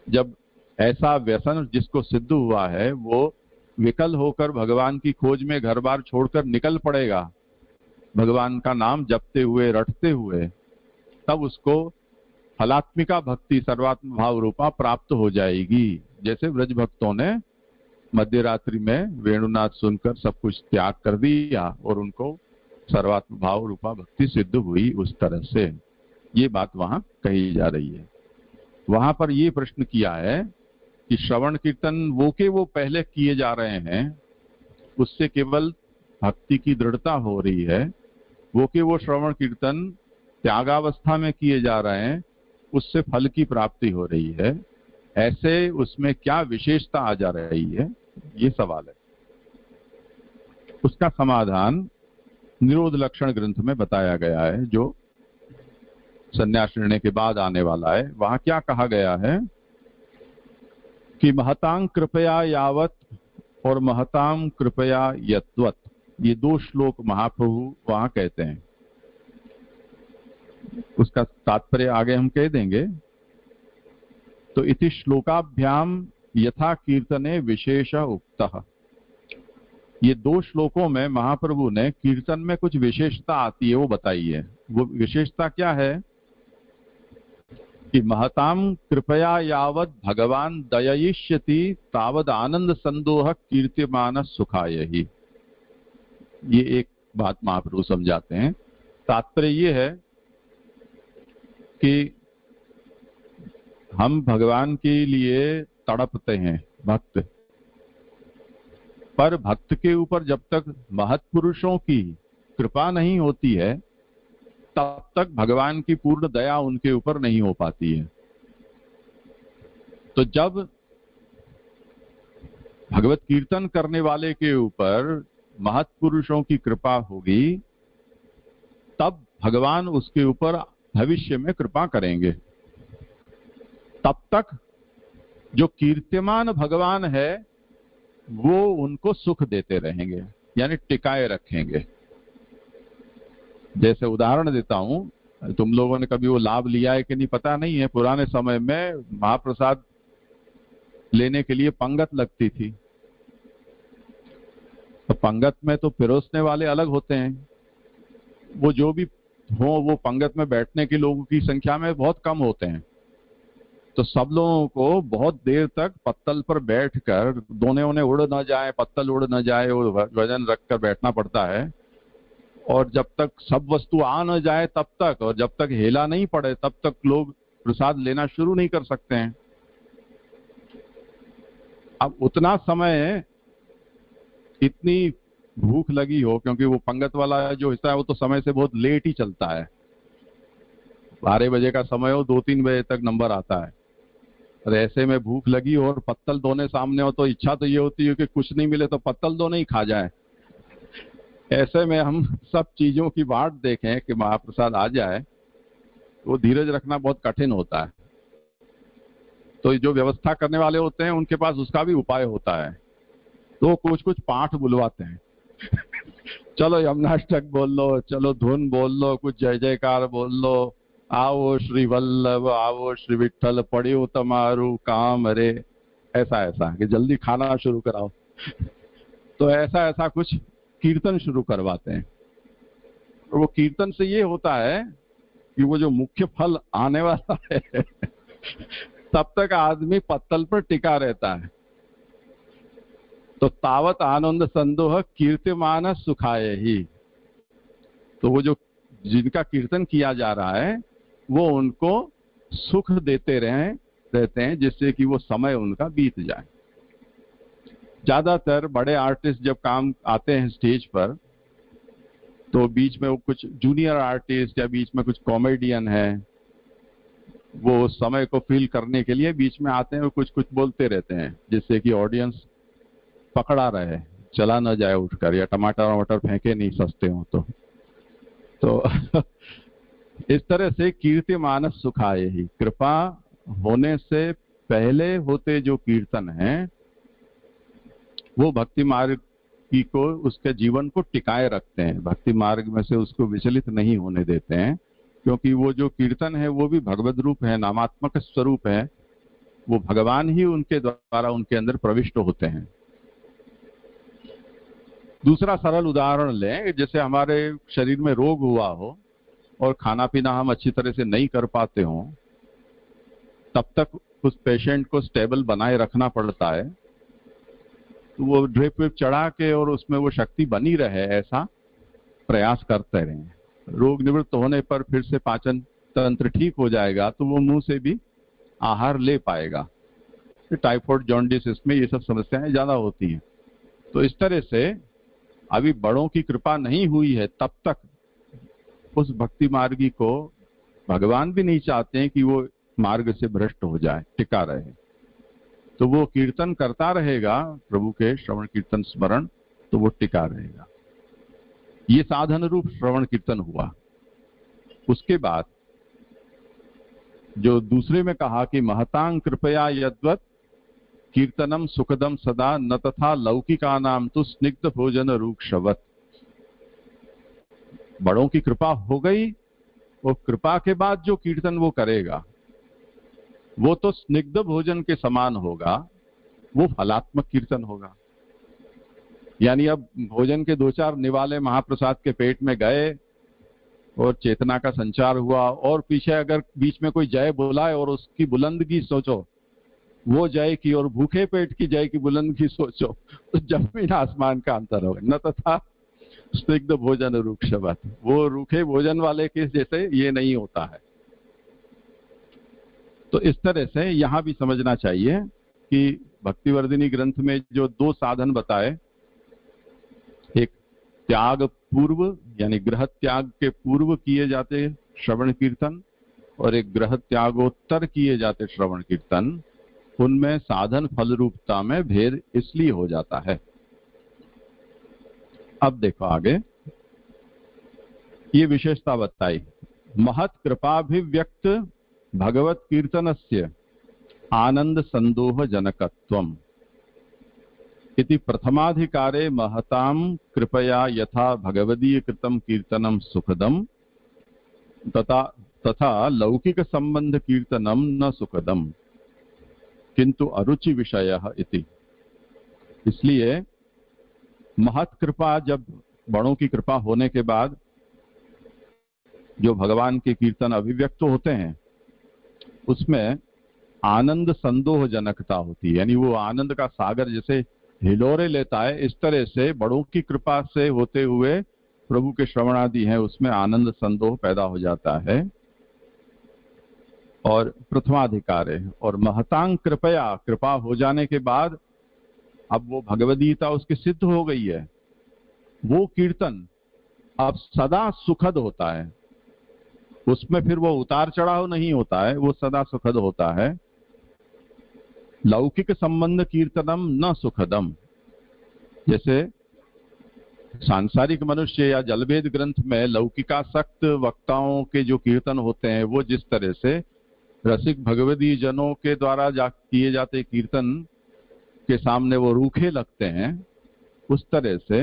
जब ऐसा व्यसन जिसको सिद्ध हुआ है वो विकल होकर भगवान की खोज में घर बार छोड़कर निकल पड़ेगा, भगवान का नाम जपते हुए रटते हुए, तब उसको फलात्मिका भक्ति सर्वात्म भाव रूपा प्राप्त हो जाएगी। जैसे ब्रज भक्तों ने मध्य रात्रि में वेणुनाथ सुनकर सब कुछ त्याग कर दिया और उनको सर्वात्म भाव रूपा भक्ति सिद्ध हुई, उस तरह से ये बात वहां कही जा रही है। वहां पर ये प्रश्न किया है कि श्रवण कीर्तन वो के वो पहले किए जा रहे हैं, उससे केवल भक्ति की दृढ़ता हो रही है, वो के वो श्रवण कीर्तन त्यागावस्था में किए जा रहे हैं, उससे फल की प्राप्ति हो रही है। ऐसे उसमें क्या विशेषता आ जा रही है, ये सवाल है। उसका समाधान निरोध लक्षण ग्रंथ में बताया गया है, जो संन्यास निर्णय के बाद आने वाला है। वहां क्या कहा गया है कि महतां कृपया यावत और महतां कृपया यत्वत, ये दो श्लोक महाप्रभु वहां कहते हैं। उसका तात्पर्य आगे हम कह देंगे। तो इति श्लोकाभ्याम यथा कीर्तने विशेष उक्तः। ये 2 श्लोकों में महाप्रभु ने कीर्तन में कुछ विशेषता आती है वो बताई है। वो विशेषता क्या है कि महताम कृपया यावद भगवान दययिष्यति तावद आनंद संदोह कीर्त्यमान सुखाय ही। ये एक बात महाप्रभु समझाते हैं। तात्पर्य ये है कि हम भगवान के लिए तड़पते हैं भक्त, पर भक्त के ऊपर जब तक महत्पुरुषों की कृपा नहीं होती है तब तक भगवान की पूर्ण दया उनके ऊपर नहीं हो पाती है। तो जब भगवत कीर्तन करने वाले के ऊपर महत्पुरुषों की कृपा होगी तब भगवान उसके ऊपर भविष्य में कृपा करेंगे। तब तक जो कीर्त्यमान भगवान है वो उनको सुख देते रहेंगे, यानी टिकाए रखेंगे। जैसे उदाहरण देता हूं, तुम लोगों ने कभी वो लाभ लिया है कि नहीं पता नहीं है। पुराने समय में महाप्रसाद लेने के लिए पंगत लगती थी। तो पंगत में तो पिरोसने वाले अलग होते हैं, वो जो भी हो वो पंगत में बैठने के लोगों की संख्या में बहुत कम होते हैं। तो सब लोगों को बहुत देर तक पत्तल पर बैठकर दोने ओने उड़ ना जाए, पत्तल उड़ ना जाए, और वजन रखकर बैठना पड़ता है। और जब तक सब वस्तु आ न जाए तब तक, और जब तक हेला नहीं पड़े तब तक लोग प्रसाद लेना शुरू नहीं कर सकते हैं। अब उतना समय इतनी भूख लगी हो, क्योंकि वो पंगत वाला जो हिस्सा है वो तो समय से बहुत लेट ही चलता है। 12 बजे का समय हो, 2-3 बजे तक नंबर आता है। और ऐसे में भूख लगी हो और पत्तल दोने सामने हो तो इच्छा तो ये होती है कि कुछ नहीं मिले तो पत्तल दोने ही खा जाए। ऐसे में हम सब चीजों की बाट देखें कि महाप्रसाद आ जाए, वो धीरज रखना बहुत कठिन होता है। तो जो व्यवस्था करने वाले होते हैं उनके पास उसका भी उपाय होता है। तो कुछ कुछ पाठ बुलवाते हैं चलो यमुनाष्टक बोल लो, चलो धुन बोल लो, कुछ जय जयकार बोल लो, आओ श्री वल्लभ, आओ श्री विठ्ठल, पढ़ियो तमारू काम रे, ऐसा ऐसा कि जल्दी खाना शुरू कराओ। तो ऐसा ऐसा कुछ कीर्तन शुरू करवाते हैं। और वो कीर्तन से ये होता है कि वो जो मुख्य फल आने वाला है तब तक आदमी पत्तल पर टिका रहता है। तो तावत आनंद संदोह कीर्तिमान सुखाए ही। तो वो जो जिनका कीर्तन किया जा रहा है वो उनको सुख देते रहते हैं, जिससे कि वो समय उनका बीत जाए। ज्यादातर बड़े आर्टिस्ट जब काम आते हैं स्टेज पर तो बीच में वो कुछ जूनियर आर्टिस्ट या बीच में कुछ कॉमेडियन है, वो समय को फील करने के लिए बीच में आते हैं और कुछ कुछ बोलते रहते हैं, जिससे कि ऑडियंस पकड़ा रहे, चला न जाए उठकर, या टमाटर वमाटर फेंके नहीं सस्ते हो तो इस तरह से कीर्तिमान सुखाए ही। कृपा होने से पहले होते जो कीर्तन है वो भक्ति मार्ग की को, उसके जीवन को टिकाए रखते हैं, भक्ति मार्ग में से उसको विचलित नहीं होने देते हैं। क्योंकि वो जो कीर्तन है वो भी भगवद रूप है, नामात्मक स्वरूप है, वो भगवान ही उनके द्वारा उनके अंदर प्रविष्ट होते हैं। दूसरा सरल उदाहरण लें, जैसे हमारे शरीर में रोग हुआ हो और खाना पीना हम अच्छी तरह से नहीं कर पाते हो, तब तक उस पेशेंट को स्टेबल बनाए रखना पड़ता है। तो वो ड्रिप विप चढ़ा के और उसमें वो शक्ति बनी रहे ऐसा प्रयास करते रहें। रोग निवृत्त होने पर फिर से पाचन तंत्र ठीक हो जाएगा तो वो मुंह से भी आहार ले पाएगा। टाइफाइड, जॉन्डिस, इसमें ये सब समस्याएं ज्यादा होती हैं। तो इस तरह से अभी बड़ों की कृपा नहीं हुई है तब तक उस भक्ति मार्गी को भगवान भी नहीं चाहते हैं कि वो मार्ग से भ्रष्ट हो जाए, टिका रहे। तो वो कीर्तन करता रहेगा, प्रभु के श्रवण कीर्तन स्मरण, तो वो टिका रहेगा। ये साधन रूप श्रवण कीर्तन हुआ। उसके बाद जो दूसरे में कहा कि महतां कृपया यद्वत् कीर्तनम सुखदम सदा न तथा लौकिका नाम तो स्निग्ध भोजन रूक्षवत्। बड़ों की कृपा हो गई और कृपा के बाद जो कीर्तन वो करेगा वो तो स्निग्ध भोजन के समान होगा, वो फलात्मक कीर्तन होगा। यानी अब भोजन के 2-4 निवाले महाप्रसाद के पेट में गए और चेतना का संचार हुआ, और पीछे अगर बीच में कोई जय बोलाए और उसकी बुलंदगी सोचो, वो जय की और भूखे पेट की जय की बुलंदगी सोचो, तो जमीन आसमान का अंतर होगा। न तथा स्निग्ध भोजन रूक्षवत, वो रूखे भोजन वाले के जैसे ये नहीं होता है। तो इस तरह से यहां भी समझना चाहिए कि भक्तिवर्धिनी ग्रंथ में जो 2 साधन बताए, एक त्याग पूर्व यानी ग्रह त्याग के पूर्व किए जाते श्रवण कीर्तन, और एक ग्रह त्यागोत्तर किए जाते श्रवण कीर्तन, उनमें साधन फल रूपता में भेद इसलिए हो जाता है। अब देखो आगे ये विशेषता बताई, महत् कृपाभिव्यक्त भगवत कीर्तनस्य आनंद संदोह जनकत्वम इति प्रथमाधिकारे महतां कृपया यथा भगवदीय कृतं कीर्तनम सुखदम तथा लौकिक संबंध कीर्तनम न सुखदम किंतु अरुचि विषयः इति। इसलिए महत् कृपा, जब बड़ों की कृपा होने के बाद जो भगवान के कीर्तन अभिव्यक्त होते हैं, उसमें आनंद संदोह जनकता होती है। यानी वो आनंद का सागर जैसे हिलोरे लेता है, इस तरह से बड़ों की कृपा से होते हुए प्रभु के श्रवण आदि हैं, उसमें आनंद संदोह पैदा हो जाता है। और प्रथमाधिकार है, और महतांग कृपया, कृपा हो जाने के बाद अब वो भगवदगीता उसकी सिद्ध हो गई है, वो कीर्तन अब सदा सुखद होता है। उसमें फिर वो उतार चढ़ाव नहीं होता है, वो सदा सुखद होता है। लौकिक संबंध कीर्तनम न सुखदम, जैसे सांसारिक मनुष्य या जलभेद ग्रंथ में लौकिकासक्त वक्ताओं के जो कीर्तन होते हैं, वो जिस तरह से रसिक भगवदी जनों के द्वारा किए जाते कीर्तन के सामने वो रूखे लगते हैं, उस तरह से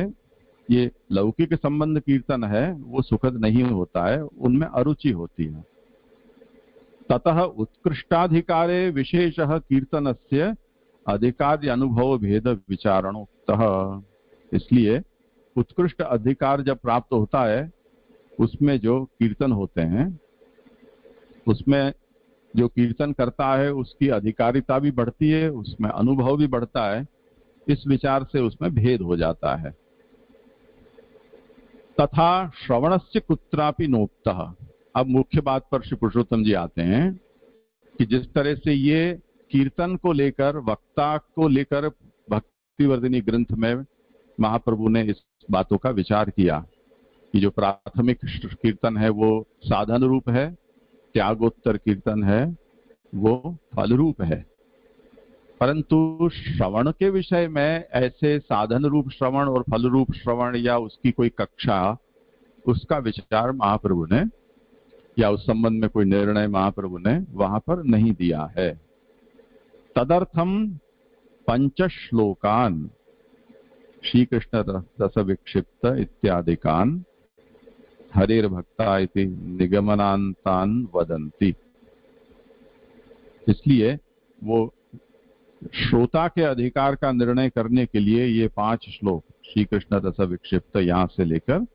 ये लौकिक संबंध कीर्तन है वो सुखद नहीं होता है, उनमें अरुचि होती है। ततः उत्कृष्टाधिकारे विशेषः कीर्तनस्य अधिकारी अनुभव भेद विचारणोक्तः। इसलिए उत्कृष्ट अधिकार जब प्राप्त होता है, उसमें जो कीर्तन होते हैं, उसमें जो कीर्तन करता है उसकी अधिकारिता भी बढ़ती है, उसमें अनुभव भी बढ़ता है। इस विचार से उसमें भेद हो जाता है। तथा श्रवणस्य कुत्रापि नोक्तः। अब मुख्य बात पर श्री पुरुषोत्तम जी आते हैं कि जिस तरह से ये कीर्तन को लेकर, वक्ता को लेकर भक्तिवर्धिनी ग्रंथ में महाप्रभु ने इस बातों का विचार किया कि जो प्राथमिक कीर्तन है वो साधन रूप है, त्यागोत्तर कीर्तन है वो फल रूप है। परंतु श्रवण के विषय में ऐसे साधन रूप श्रवण और फल रूप श्रवण या उसकी कोई कक्षा, उसका विचार महाप्रभु ने या उस संबंध में कोई निर्णय महाप्रभु ने वहां पर नहीं दिया है। तदर्थम 5 श्लोकान श्री कृष्ण रस विक्षिप्त इत्यादिकान हरेर भक्ता इति निगमनांतान वदंती। इसलिए वो श्रोता के अधिकार का निर्णय करने के लिए ये 5 श्लोक श्री कृष्ण रस विक्षिप्त यहाँ से लेकर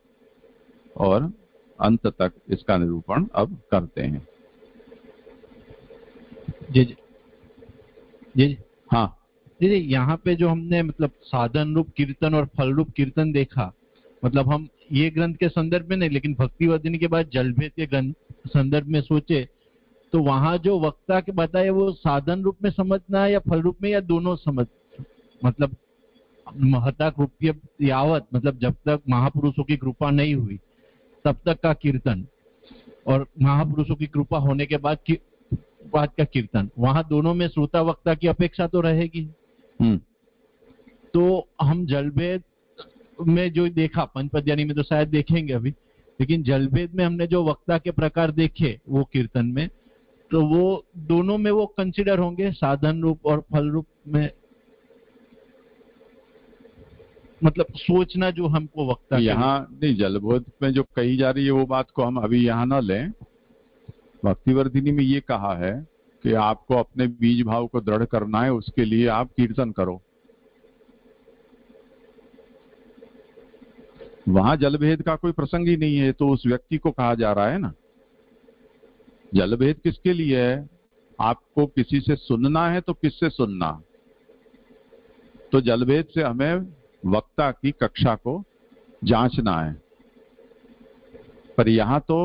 और अंत तक इसका निरूपण अब करते हैं। जी जी जी हाँ जी, यहाँ पे जो हमने मतलब साधन रूप कीर्तन और फल रूप कीर्तन देखा, मतलब हम ये ग्रंथ के संदर्भ में नहीं, लेकिन भक्तिवर्धिनी के बाद जलभेद के ग्रंथ संदर्भ में सोचे तो वहां जो वक्ता के बताए वो साधन रूप में समझना है या फल रूप में, या दोनों समझ, मतलब महता कृप्य यावत, मतलब जब तक महापुरुषों की कृपा नहीं हुई तब तक का कीर्तन, और महापुरुषों की कृपा होने के बाद का कीर्तन, वहां दोनों में श्रोता वक्ता की अपेक्षा तो रहेगी। तो हम जलभेद में जो देखा, पंचपद्यानी में तो शायद देखेंगे अभी, लेकिन जलभेद में हमने जो वक्ता के प्रकार देखे वो कीर्तन में, तो वो दोनों में वो कंसिडर होंगे साधन रूप और फल रूप में, मतलब सोचना जो हमको वक्ता यहाँ नहीं, जलभेद में जो कही जा रही है वो बात को हम अभी यहाँ ना लें। भक्तिवर्धिनी में ये कहा है कि आपको अपने बीज भाव को दृढ़ करना है, उसके लिए आप कीर्तन करो। वहां जलभेद का कोई प्रसंग ही नहीं है, तो उस व्यक्ति को कहा जा रहा है ना। जलभेद किसके लिए है? आपको किसी से सुनना है तो किससे सुनना? तो जलभेद से हमें वक्ता की कक्षा को जांचना है। पर यहां तो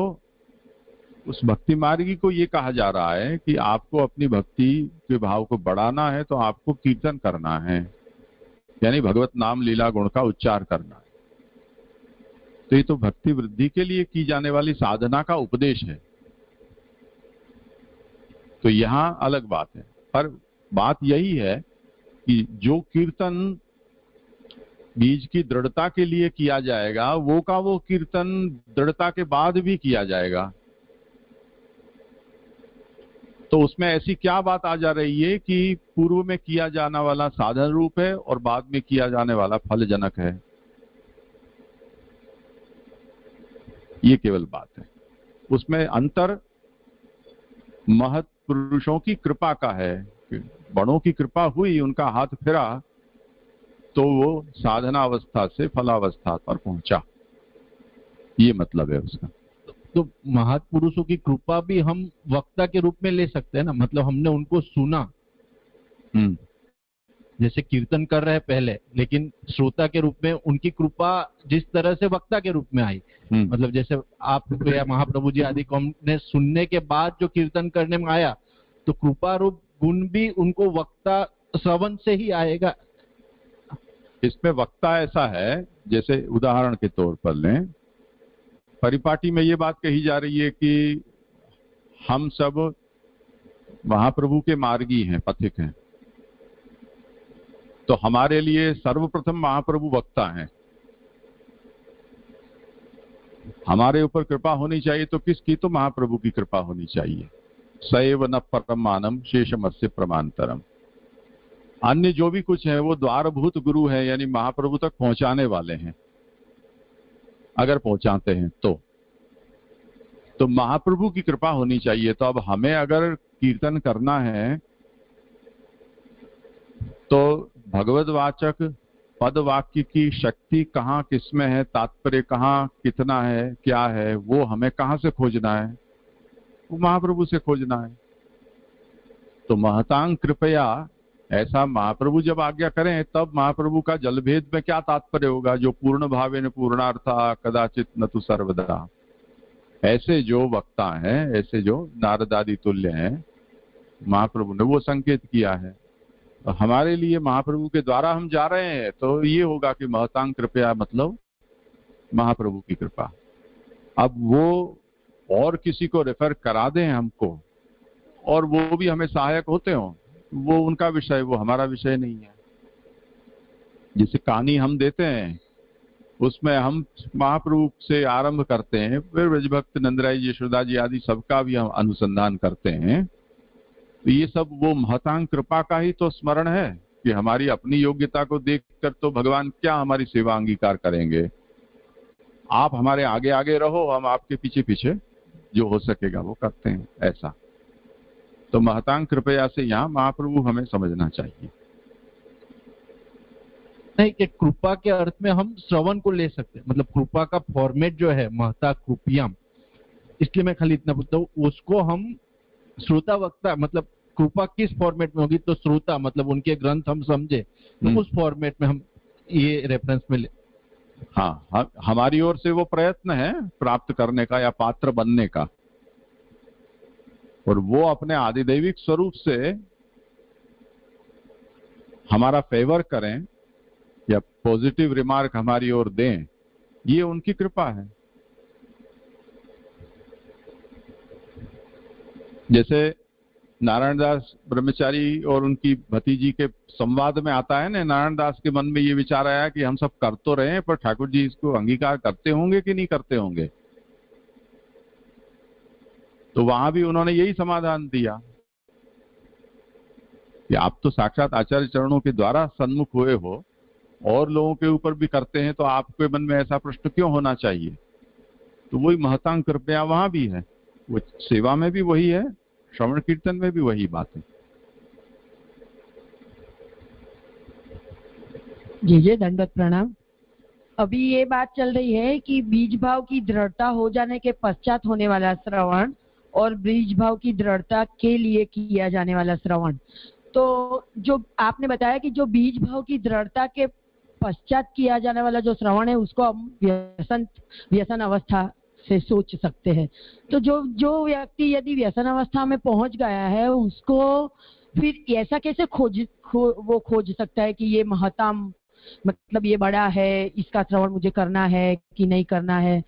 उस भक्ति मार्गी को ये कहा जा रहा है कि आपको अपनी भक्ति के भाव को बढ़ाना है तो आपको कीर्तन करना है, यानी भगवत नाम लीला गुण का उच्चार करना है। तो ये तो भक्ति वृद्धि के लिए की जाने वाली साधना का उपदेश है। तो यहां अलग बात है। पर बात यही है कि जो कीर्तन बीज की दृढ़ता के लिए किया जाएगा, वो का वो कीर्तन दृढ़ता के बाद भी किया जाएगा। तो उसमें ऐसी क्या बात आ जा रही है कि पूर्व में किया जाने वाला साधन रूप है और बाद में किया जाने वाला फलजनक है? ये केवल बात है। उसमें अंतर महत पुरुषों की कृपा का है। बड़ों की कृपा हुई, उनका हाथ फिरा, तो वो साधना अवस्था से फलावस्था पर पहुंचा। ये मतलब है उसका। तो महापुरुषों की कृपा भी हम वक्ता के रूप में ले सकते हैं ना, मतलब हमने उनको सुना। जैसे कीर्तन कर रहे हैं पहले, लेकिन श्रोता के रूप में उनकी कृपा जिस तरह से वक्ता के रूप में आई, मतलब जैसे आप या महाप्रभु जी आदि को ने सुनने के बाद जो कीर्तन करने में आया, तो कृपा रूप गुण भी उनको वक्ता श्रवण से ही आएगा। इसमें वक्ता ऐसा है, जैसे उदाहरण के तौर पर लें, परिपाटी में ये बात कही जा रही है कि हम सब महाप्रभु के मार्गी हैं, पथिक हैं। तो हमारे लिए सर्वप्रथम महाप्रभु वक्ता हैं। हमारे ऊपर कृपा होनी चाहिए, तो किसकी? तो महाप्रभु की कृपा होनी चाहिए। सएव न परमानम शेषमस्य प्रमाणतरम। अन्य जो भी कुछ है वो द्वारभूत गुरु है, यानी महाप्रभु तक पहुंचाने वाले हैं, अगर पहुंचाते हैं तो महाप्रभु की कृपा होनी चाहिए। तो अब हमें अगर कीर्तन करना है तो भगवदवाचक पद वाक्य की शक्ति कहाँ किसमें है, तात्पर्य कहाँ कितना है, क्या है, वो हमें कहाँ से खोजना है? वो महाप्रभु से खोजना है। तो महतांग कृपया, ऐसा महाप्रभु जब आज्ञा करें तब महाप्रभु का जलभेद में क्या तात्पर्य होगा? जो पूर्ण भावेन पूर्णार्था कदाचित न तो सर्वदा। ऐसे जो वक्ता हैं, ऐसे जो नारद आदि तुल्य हैं, महाप्रभु ने वो संकेत किया है। तो हमारे लिए महाप्रभु के द्वारा हम जा रहे हैं, तो ये होगा कि महतांग कृपया मतलब महाप्रभु की कृपा। अब वो और किसी को रेफर करा दें हमको और वो भी हमें सहायक होते हो, वो उनका विषय, वो हमारा विषय नहीं है। जिसे कहानी हम देते हैं उसमें हम महाप्रभु से आरंभ करते हैं, फिर ब्रजभक्त नंदराय जी, यशोदा जी आदि सबका भी हम अनुसंधान करते हैं। तो ये सब वो महतांग कृपा का ही तो स्मरण है कि हमारी अपनी योग्यता को देखकर तो भगवान क्या हमारी सेवा अंगीकार करेंगे। आप हमारे आगे आगे रहो, हम आपके पीछे पीछे जो हो सकेगा वो करते हैं, ऐसा। तो महतांग कृपया से यहाँ महाप्रभु हमें समझना चाहिए। नहीं कि कृपा के अर्थ में हम श्रवण को ले सकते हैं, मतलब कृपा का फॉर्मेट जो है महता कृपयाम, इसलिए मैं खाली इतना पूछता हूँ, उसको हम श्रोता वक्ता, मतलब कृपा किस फॉर्मेट में होगी? तो श्रोता मतलब उनके ग्रंथ हम समझे, तो उस फॉर्मेट में हम ये रेफरेंस में ले। हाँ, हमारी ओर से वो प्रयत्न है प्राप्त करने का या पात्र बनने का, और वो अपने आदिदैविक स्वरूप से हमारा फेवर करें या पॉजिटिव रिमार्क हमारी ओर दें, ये उनकी कृपा है। जैसे नारायण दास ब्रह्मचारी और उनकी भतीजी के संवाद में आता है ना, नारायण दास के मन में ये विचार आया कि हम सब कर तो रहे हैं, पर ठाकुर जी इसको अंगीकार करते होंगे कि नहीं करते होंगे। तो वहां भी उन्होंने यही समाधान दिया कि आप तो साक्षात आचार्य चरणों के द्वारा सन्मुख हुए हो और लोगों के ऊपर भी करते हैं, तो आपके मन में ऐसा प्रश्न क्यों होना चाहिए? तो वही महतांग कृपया वहां भी है, वो सेवा में भी वही है श्रवण कीर्तन में भी वही बात है। जी जी, दंडवत प्रणाम। अभी ये बात चल रही है कि बीज भाव की दृढ़ता हो जाने के पश्चात होने वाला श्रवण और बीज भाव की दृढ़ता के लिए किया जाने वाला श्रवण। तो जो आपने बताया कि जो बीज भाव की दृढ़ता के पश्चात किया जाने वाला जो श्रवण है उसको हम व्यसन अवस्था से सोच सकते हैं। तो जो व्यक्ति यदि व्यसन अवस्था में पहुंच गया है उसको फिर ऐसा कैसे वो खोज सकता है कि ये महत्तम मतलब ये बड़ा है, इसका श्रवण मुझे करना है कि नहीं करना है?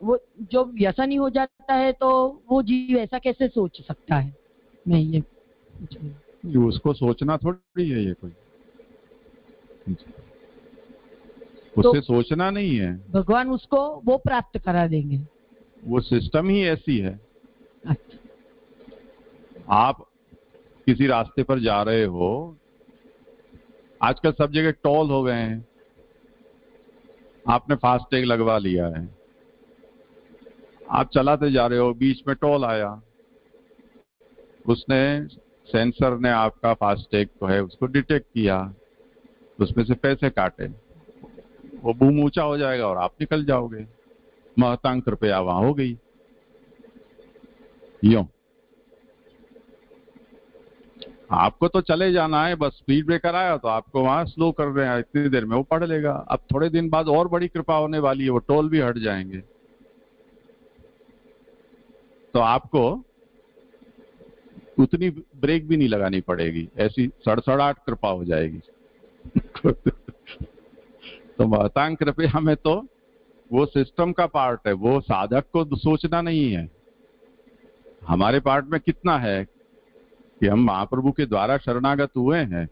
वो जो व्यसन ही हो जाता है तो वो जीव ऐसा कैसे सोच सकता है? मैं ये उसको सोचना थोड़ी है, ये कोई तो उससे सोचना नहीं है, भगवान उसको वो प्राप्त करा देंगे। वो सिस्टम ही ऐसी है। अच्छा, आप किसी रास्ते पर जा रहे हो, आजकल सब जगह टोल हो गए हैं, आपने फास्टैग लगवा लिया है, आप चलाते जा रहे हो, बीच में टोल आया, उसने सेंसर ने आपका फास्टैग तो है उसको डिटेक्ट किया, उसमें से पैसे काटे, वो बूम ऊंचा हो जाएगा और आप निकल जाओगे, महतांक रुपया वहां हो गई। यूं आपको तो चले जाना है, बस स्पीड ब्रेकर आया तो आपको वहां स्लो कर रहे हैं, इतनी देर में वो पढ़ लेगा। अब थोड़े दिन बाद और बड़ी कृपा होने वाली है, वो टोल भी हट जाएंगे, तो आपको उतनी ब्रेक भी नहीं लगानी पड़ेगी, ऐसी सड़सड़ाहट कृपा हो जाएगी। तो महतांक कृपया में तो वो सिस्टम का पार्ट है, वो साधक को सोचना नहीं है। हमारे पार्ट में कितना है कि हम महाप्रभु के द्वारा शरणागत हुए हैं,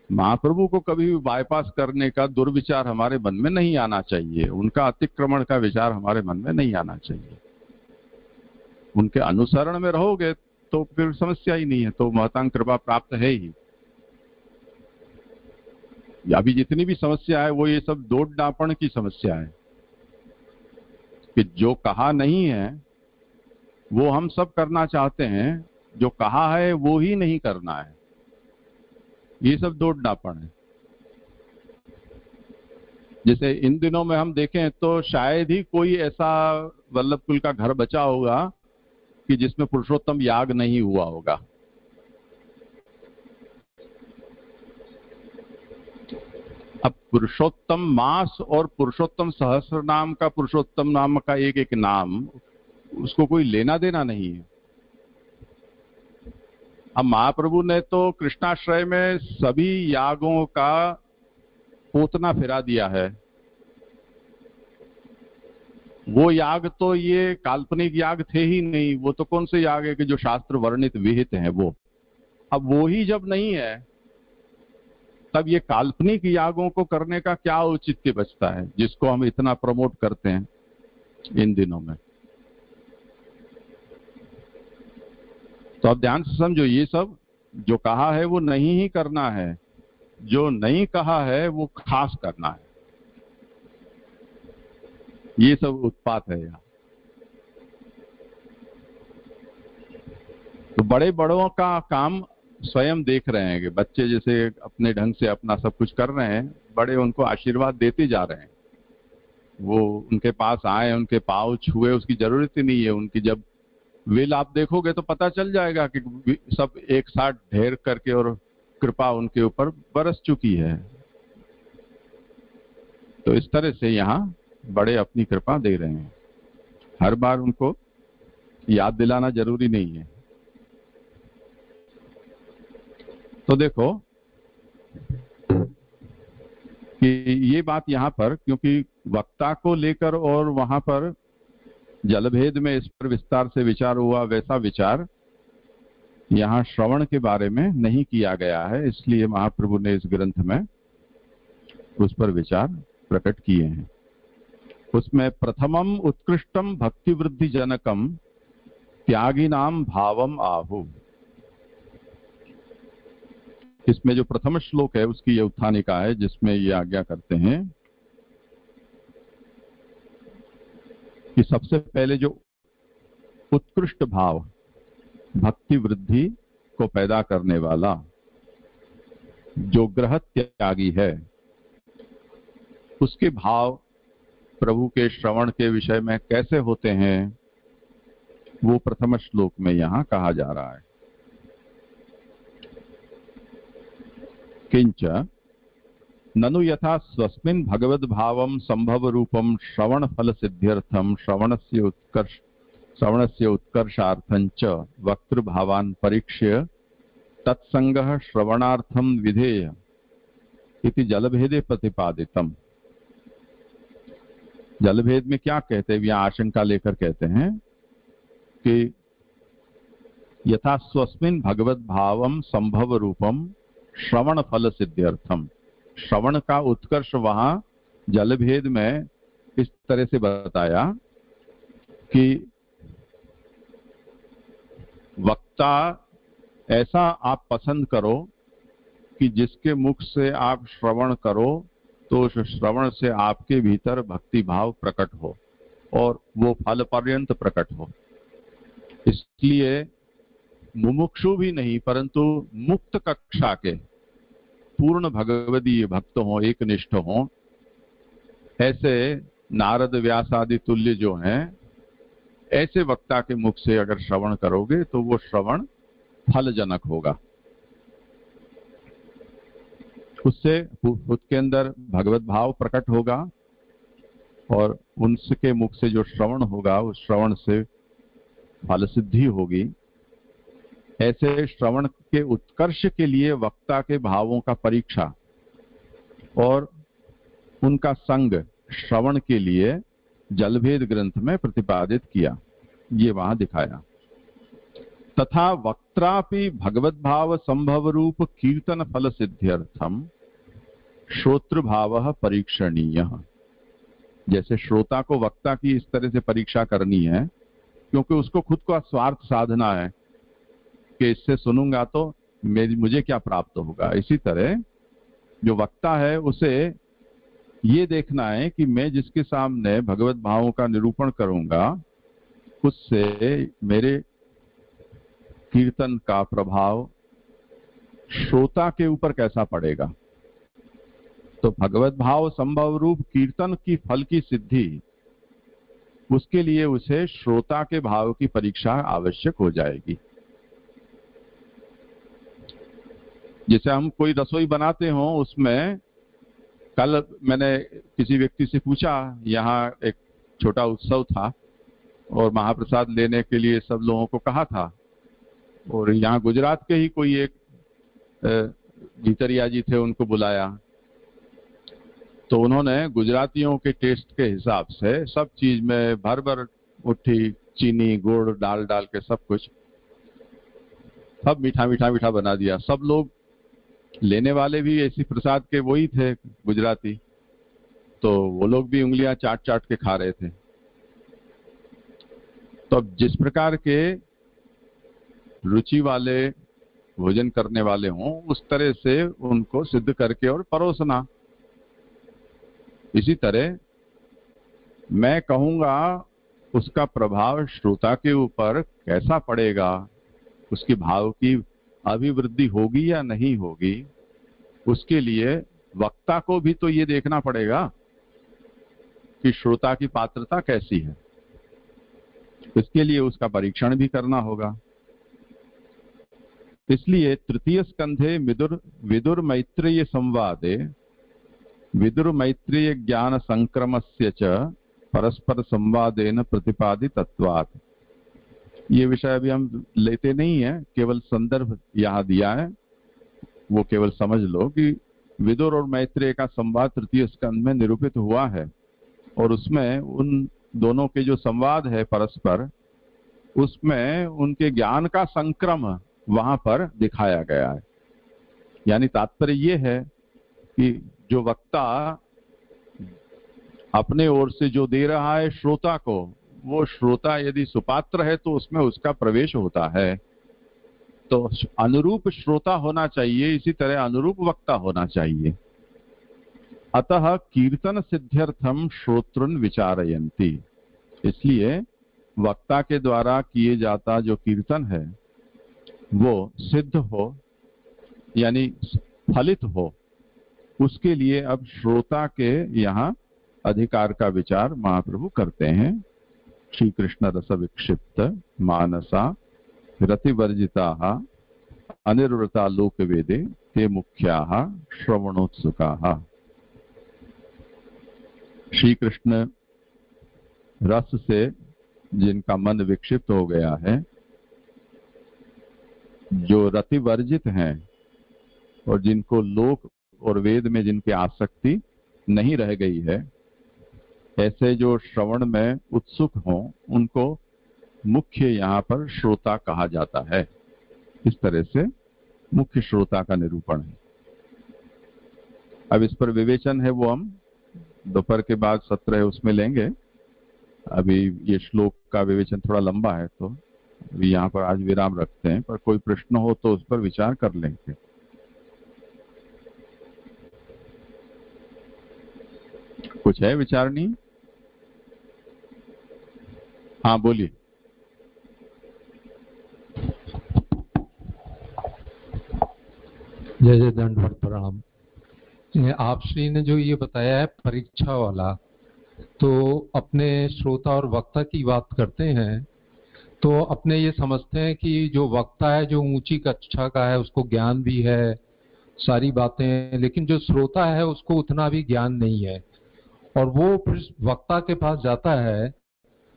महाप्रभु को कभी भी बाईपास करने का दुर्विचार हमारे मन में नहीं आना चाहिए, उनका अतिक्रमण का विचार हमारे मन में नहीं आना चाहिए। उनके अनुसरण में रहोगे तो फिर समस्या ही नहीं है, तो महतांक कृपा प्राप्त है ही। अभी जितनी भी समस्या है वो ये सब दोड़नापण की समस्या है कि जो कहा नहीं है वो हम सब करना चाहते हैं, जो कहा है वो ही नहीं करना है, ये सब दोड़नापण है। जैसे इन दिनों में हम देखें तो शायद ही कोई ऐसा वल्लभ कुल का घर बचा होगा कि जिसमें पुरुषोत्तम याग नहीं हुआ होगा। अब पुरुषोत्तम मास और पुरुषोत्तम सहस्र नाम का पुरुषोत्तम नाम का एक एक नाम, उसको कोई लेना देना नहीं है। अब महाप्रभु ने तो कृष्णाश्रय में सभी यागों का पोतना फिरा दिया है। वो याग तो ये काल्पनिक याग थे ही नहीं, वो तो कौन से याग है कि जो शास्त्र वर्णित विहित हैं वो। अब वो ही जब नहीं है तब ये काल्पनिक यागों को करने का क्या औचित्य बचता है, जिसको हम इतना प्रमोट करते हैं इन दिनों में। तो अब ध्यान से समझो, ये सब जो कहा है वो नहीं ही करना है, जो नहीं कहा है वो खास करना है, ये सब उत्पात है यहाँ। तो बड़े बड़ों का काम स्वयं देख रहे हैं कि बच्चे जैसे अपने ढंग से अपना सब कुछ कर रहे हैं, बड़े उनको आशीर्वाद देते जा रहे हैं। वो उनके पास आए, उनके पाँव छुए, उसकी जरूरत ही नहीं है। उनकी जब विल आप देखोगे तो पता चल जाएगा कि सब एक साथ ढेर करके और कृपा उनके ऊपर बरस चुकी है। तो इस तरह से यहाँ बड़े अपनी कृपा दे रहे हैं, हर बार उनको याद दिलाना जरूरी नहीं है। तो देखो कि ये बात यहाँ पर, क्योंकि वक्ता को लेकर और वहां पर जलभेद में इस पर विस्तार से विचार हुआ, वैसा विचार यहाँ श्रवण के बारे में नहीं किया गया है, इसलिए महाप्रभु ने इस ग्रंथ में उस पर विचार प्रकट किए हैं। उसमें प्रथमम उत्कृष्टम भक्ति वृद्धि जनकम त्यागिनाम भावम आहु, इसमें जो प्रथम श्लोक है उसकी ये उत्थानिका है, जिसमें ये आज्ञा करते हैं कि सबसे पहले जो उत्कृष्ट भाव भक्ति वृद्धि को पैदा करने वाला, जो ग्रह त्यागी है, उसके भाव प्रभु के श्रवण के विषय में कैसे होते हैं, वो प्रथम श्लोक में यहां कहा जा रहा है। किंच ननु यथा स्वस्मिन् भगवद भावम संभव रूपम श्रवण फल सिद्ध्यर्थम श्रवणस्य उत्कर्षार्थं च वक्तृ भावान् परीक्ष्य तत्संगः श्रवणार्थम विधेय इति जलभेदे प्रतिपादितम। जलभेद में क्या कहते हैं, यहाँ आशंका लेकर कहते हैं कि यथा स्वस्मिन् भगवद भावम संभव रूपम श्रवण फल सिद्ध्यर्थम, श्रवण का उत्कर्ष वहां जलभेद में इस तरह से बताया कि वक्ता ऐसा आप पसंद करो कि जिसके मुख से आप श्रवण करो तो उस श्रवण से आपके भीतर भक्ति भाव प्रकट हो और वो फल पर्यंत प्रकट हो। इसलिए मुमुक्षु भी नहीं परंतु मुक्त कक्षा के पूर्ण भगवदीय भक्त हो, एक निष्ठ हो, ऐसे नारद व्यास आदि तुल्य जो हैं, ऐसे वक्ता के मुख से अगर श्रवण करोगे तो वो श्रवण फलजनक होगा। उससे खुद के अंदर भगवत भाव प्रकट होगा और उनके मुख से जो श्रवण होगा उस श्रवण से फल सिद्धि होगी। ऐसे श्रवण के उत्कर्ष के लिए वक्ता के भावों का परीक्षा और उनका संग श्रवण के लिए जलभेद ग्रंथ में प्रतिपादित किया, ये वहां दिखाया। तथा वक्त्रापि भगवत भाव संभव रूप कीर्तन फल सिद्ध्यर्थम श्रोत्र भाव परीक्षणीय। जैसे श्रोता को वक्ता की इस तरह से परीक्षा करनी है क्योंकि उसको खुद को स्वार्थ साधना है कि इससे सुनूंगा तो मुझे क्या प्राप्त होगा। इसी तरह जो वक्ता है उसे ये देखना है कि मैं जिसके सामने भगवत भावों का निरूपण करूंगा उससे मेरे कीर्तन का प्रभाव श्रोता के ऊपर कैसा पड़ेगा। तो भगवत भाव संभव रूप कीर्तन की फल की सिद्धि, उसके लिए उसे श्रोता के भाव की परीक्षा आवश्यक हो जाएगी। जैसे हम कोई रसोई बनाते हो, उसमें कल मैंने किसी व्यक्ति से पूछा, यहाँ एक छोटा उत्सव था और महाप्रसाद लेने के लिए सब लोगों को कहा था और यहाँ गुजरात के ही कोई एक भीतरिया जी थे, उनको बुलाया तो उन्होंने गुजरातियों के टेस्ट के हिसाब से सब चीज में भर भर मुट्ठी चीनी गुड़ डाल डाल के सब कुछ सब मीठा मीठा मीठा बना दिया। सब लोग लेने वाले भी ऐसी प्रसाद के वही थे गुजराती, तो वो लोग भी उंगलियां चाट चाट के खा रहे थे। तो अब जिस प्रकार के रुचि वाले भोजन करने वाले हों उस तरह से उनको सिद्ध करके और परोसना। इसी तरह मैं कहूंगा उसका प्रभाव श्रोता के ऊपर कैसा पड़ेगा, उसके भाव की अभिवृद्धि होगी या नहीं होगी, उसके लिए वक्ता को भी तो ये देखना पड़ेगा कि श्रोता की पात्रता कैसी है। इसके लिए उसका परीक्षण भी करना होगा। इसलिए तृतीय स्कंधे विदुर मैत्रेय संवादे विदुर मैत्रेय ज्ञान संक्रमस्य च परस्पर संवादेन प्रतिपादितत्वात्, ये विषय अभी हम लेते नहीं है, केवल संदर्भ यहाँ दिया है, वो केवल समझ लो कि विदुर और मैत्रेय का संवाद तृतीय स्कंध में निरूपित हुआ है और उसमें उन दोनों के जो संवाद है परस्पर, उसमें उनके ज्ञान का संक्रम वहां पर दिखाया गया है। यानी तात्पर्य ये है कि जो वक्ता अपने ओर से जो दे रहा है श्रोता को, वो श्रोता यदि सुपात्र है तो उसमें उसका प्रवेश होता है। तो अनुरूप श्रोता होना चाहिए, इसी तरह अनुरूप वक्ता होना चाहिए। अतः कीर्तन सिद्ध्यर्थम श्रोतृन विचारयन्ति, इसलिए वक्ता के द्वारा किए जाता जो कीर्तन है वो सिद्ध हो यानी फलित हो, उसके लिए अब श्रोता के यहाँ अधिकार का विचार महाप्रभु करते हैं। श्री कृष्ण रस विक्षिप्त मानसा रतिवर्जिता अनिर्वृता लोक वेदे ते मुख्या श्रवणोत्सुका। श्री कृष्ण रस से जिनका मन विक्षिप्त हो गया है, जो रतिवर्जित हैं और जिनको लोक और वेद में जिनकी आसक्ति नहीं रह गई है, ऐसे जो श्रवण में उत्सुक हों, उनको मुख्य यहाँ पर श्रोता कहा जाता है। इस तरह से मुख्य श्रोता का निरूपण है। अब इस पर विवेचन है वो हम दोपहर के बाद सत्र है उसमें लेंगे। अभी ये श्लोक का विवेचन थोड़ा लंबा है, तो अभी यहाँ पर आज विराम रखते हैं, पर कोई प्रश्न हो तो उस पर विचार कर लेंगे। कुछ है विचारनी? हाँ बोलिए। जय जय दंडवत प्रणाम। आप श्री ने जो ये बताया है परीक्षा वाला, तो अपने श्रोता और वक्ता की बात करते हैं, तो अपने ये समझते हैं कि जो वक्ता है जो ऊंची कक्षा का है, उसको ज्ञान भी है सारी बातें, लेकिन जो श्रोता है उसको उतना भी ज्ञान नहीं है, और वो फिर वक्ता के पास जाता है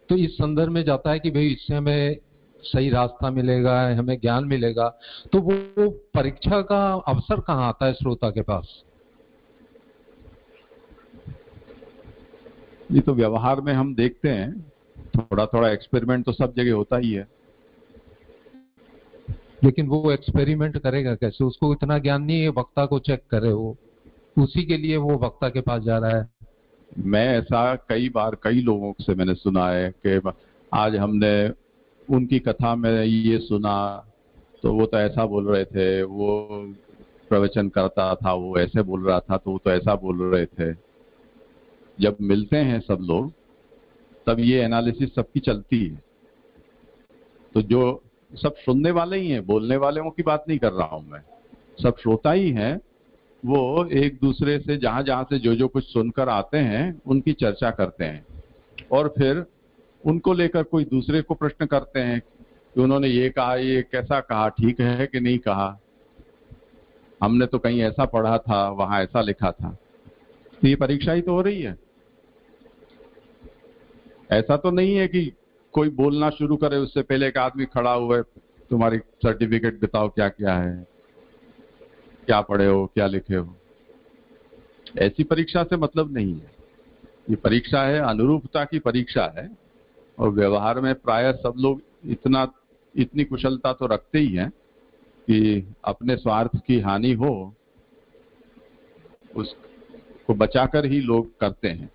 तो इस संदर्भ में जाता है कि भाई इससे हमें सही रास्ता मिलेगा, हमें ज्ञान मिलेगा। तो वो परीक्षा का अवसर कहाँ आता है श्रोता के पास? ये तो व्यवहार में हम देखते हैं, थोड़ा थोड़ा एक्सपेरिमेंट तो सब जगह होता ही है। लेकिन वो एक्सपेरिमेंट करेगा कैसे? उसको इतना ज्ञान नहीं है वक्ता को चेक करे, वो उसी के लिए वो वक्ता के पास जा रहा है। मैं ऐसा कई बार कई लोगों से मैंने सुना है कि आज हमने उनकी कथा में ये सुना, तो वो तो ऐसा बोल रहे थे, वो प्रवचन करता था, वो ऐसे बोल रहा था, तो वो तो ऐसा बोल रहे थे। जब मिलते हैं सब लोग, तब ये एनालिसिस सबकी चलती है। तो जो सब सुनने वाले ही हैं, बोलने वालों की बात नहीं कर रहा हूं मैं, सब श्रोता ही हैं। वो एक दूसरे से जहां जहां से जो कुछ सुनकर आते हैं उनकी चर्चा करते हैं, और फिर उनको लेकर कोई दूसरे को प्रश्न करते हैं कि उन्होंने ये कहा, ये कैसा कहा, ठीक है कि नहीं कहा, हमने तो कहीं ऐसा पढ़ा था, वहां ऐसा लिखा था। तो ये परीक्षा ही तो हो रही है। ऐसा तो नहीं है कि कोई बोलना शुरू करे उससे पहले एक आदमी खड़ा हुआ है, तुम्हारी सर्टिफिकेट बताओ क्या क्या है, क्या पढ़े हो, क्या लिखे हो। ऐसी परीक्षा से मतलब नहीं है। ये परीक्षा है, अनुरूपता की परीक्षा है, और व्यवहार में प्राय सब लोग इतनी कुशलता तो रखते ही हैं कि अपने स्वार्थ की हानि हो उसको बचाकर ही लोग करते हैं,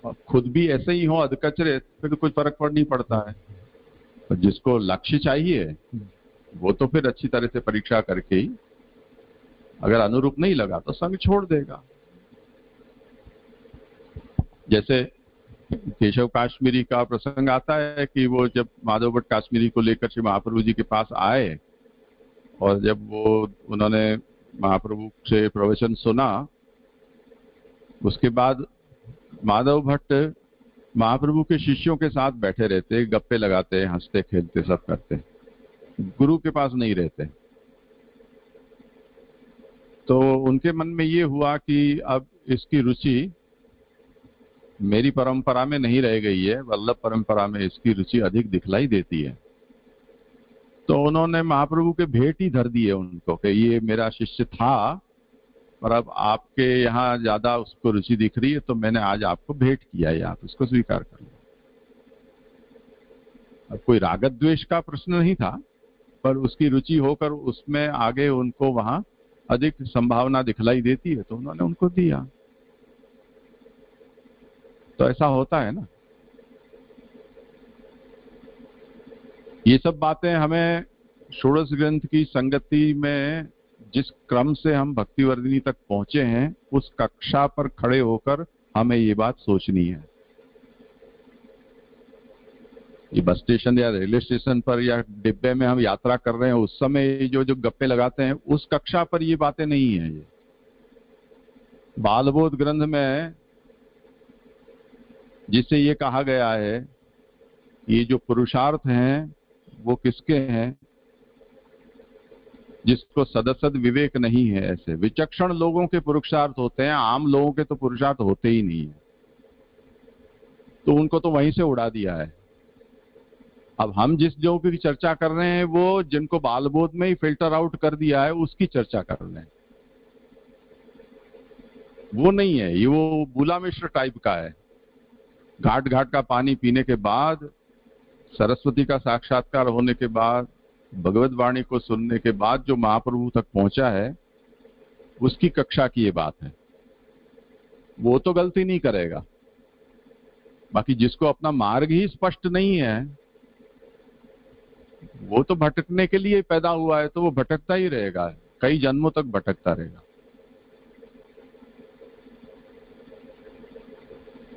और खुद भी ऐसे ही हो अधकचरे, फिर तो कुछ फर्क नहीं पड़ता है। और जिसको लक्ष्य चाहिए वो तो फिर अच्छी तरह से परीक्षा करके ही, अगर अनुरूप नहीं लगा तो संग छोड़ देगा। जैसे केशव काश्मीरी का प्रसंग आता है कि वो जब माधव भट्ट काश्मीरी को लेकर श्री महाप्रभु जी के पास आए, और जब उन्होंने महाप्रभु से प्रवचन सुना, उसके बाद माधव भट्ट महाप्रभु के शिष्यों के साथ बैठे रहते, गप्पे लगाते, हंसते खेलते सब करते, गुरु के पास नहीं रहते। तो उनके मन में ये हुआ कि अब इसकी रुचि मेरी परंपरा में नहीं रह गई है, वल्लभ परंपरा में इसकी रुचि अधिक दिखलाई देती है। तो उन्होंने महाप्रभु के भेंट ही धर दिए उनको कि ये मेरा शिष्य था, और अब आपके यहाँ ज्यादा उसको रुचि दिख रही है, तो मैंने आज आपको भेंट किया है, आप इसको स्वीकार कर लो। अब कोई रागत द्वेष का प्रश्न नहीं था, पर उसकी रुचि होकर उसमें आगे उनको वहां अधिक संभावना दिखलाई देती है, तो उन्होंने उनको दिया। तो ऐसा होता है ना। ये सब बातें हमें षोडश ग्रंथ की संगति में जिस क्रम से हम भक्तिवर्धिनी तक पहुंचे हैं, उस कक्षा पर खड़े होकर हमें ये बात सोचनी है। ये बस स्टेशन या रेलवे स्टेशन पर या डिब्बे में हम यात्रा कर रहे हैं उस समय ये जो जो गप्पे लगाते हैं उस कक्षा पर ये बातें नहीं है। ये बालबोध ग्रंथ में जिससे ये कहा गया है ये जो पुरुषार्थ हैं वो किसके हैं? जिसको सदसद विवेक नहीं है, ऐसे विचक्षण लोगों के पुरुषार्थ होते हैं, आम लोगों के तो पुरुषार्थ होते ही नहीं है। तो उनको तो वहीं से उड़ा दिया है। अब हम जिस जो की चर्चा कर रहे हैं वो जिनको बालबोध में ही फिल्टर आउट कर दिया है उसकी चर्चा कर रहे हैं। वो नहीं है, ये वो बुला मिश्र टाइप का है। घाट घाट का पानी पीने के बाद, सरस्वती का साक्षात्कार होने के बाद, भगवत वाणी को सुनने के बाद जो महाप्रभु तक पहुंचा है उसकी कक्षा की ये बात है। वो तो गलती नहीं करेगा। बाकी जिसको अपना मार्ग ही स्पष्ट नहीं है वो तो भटकने के लिए पैदा हुआ है, तो वो भटकता ही रहेगा, कई जन्मों तक भटकता रहेगा।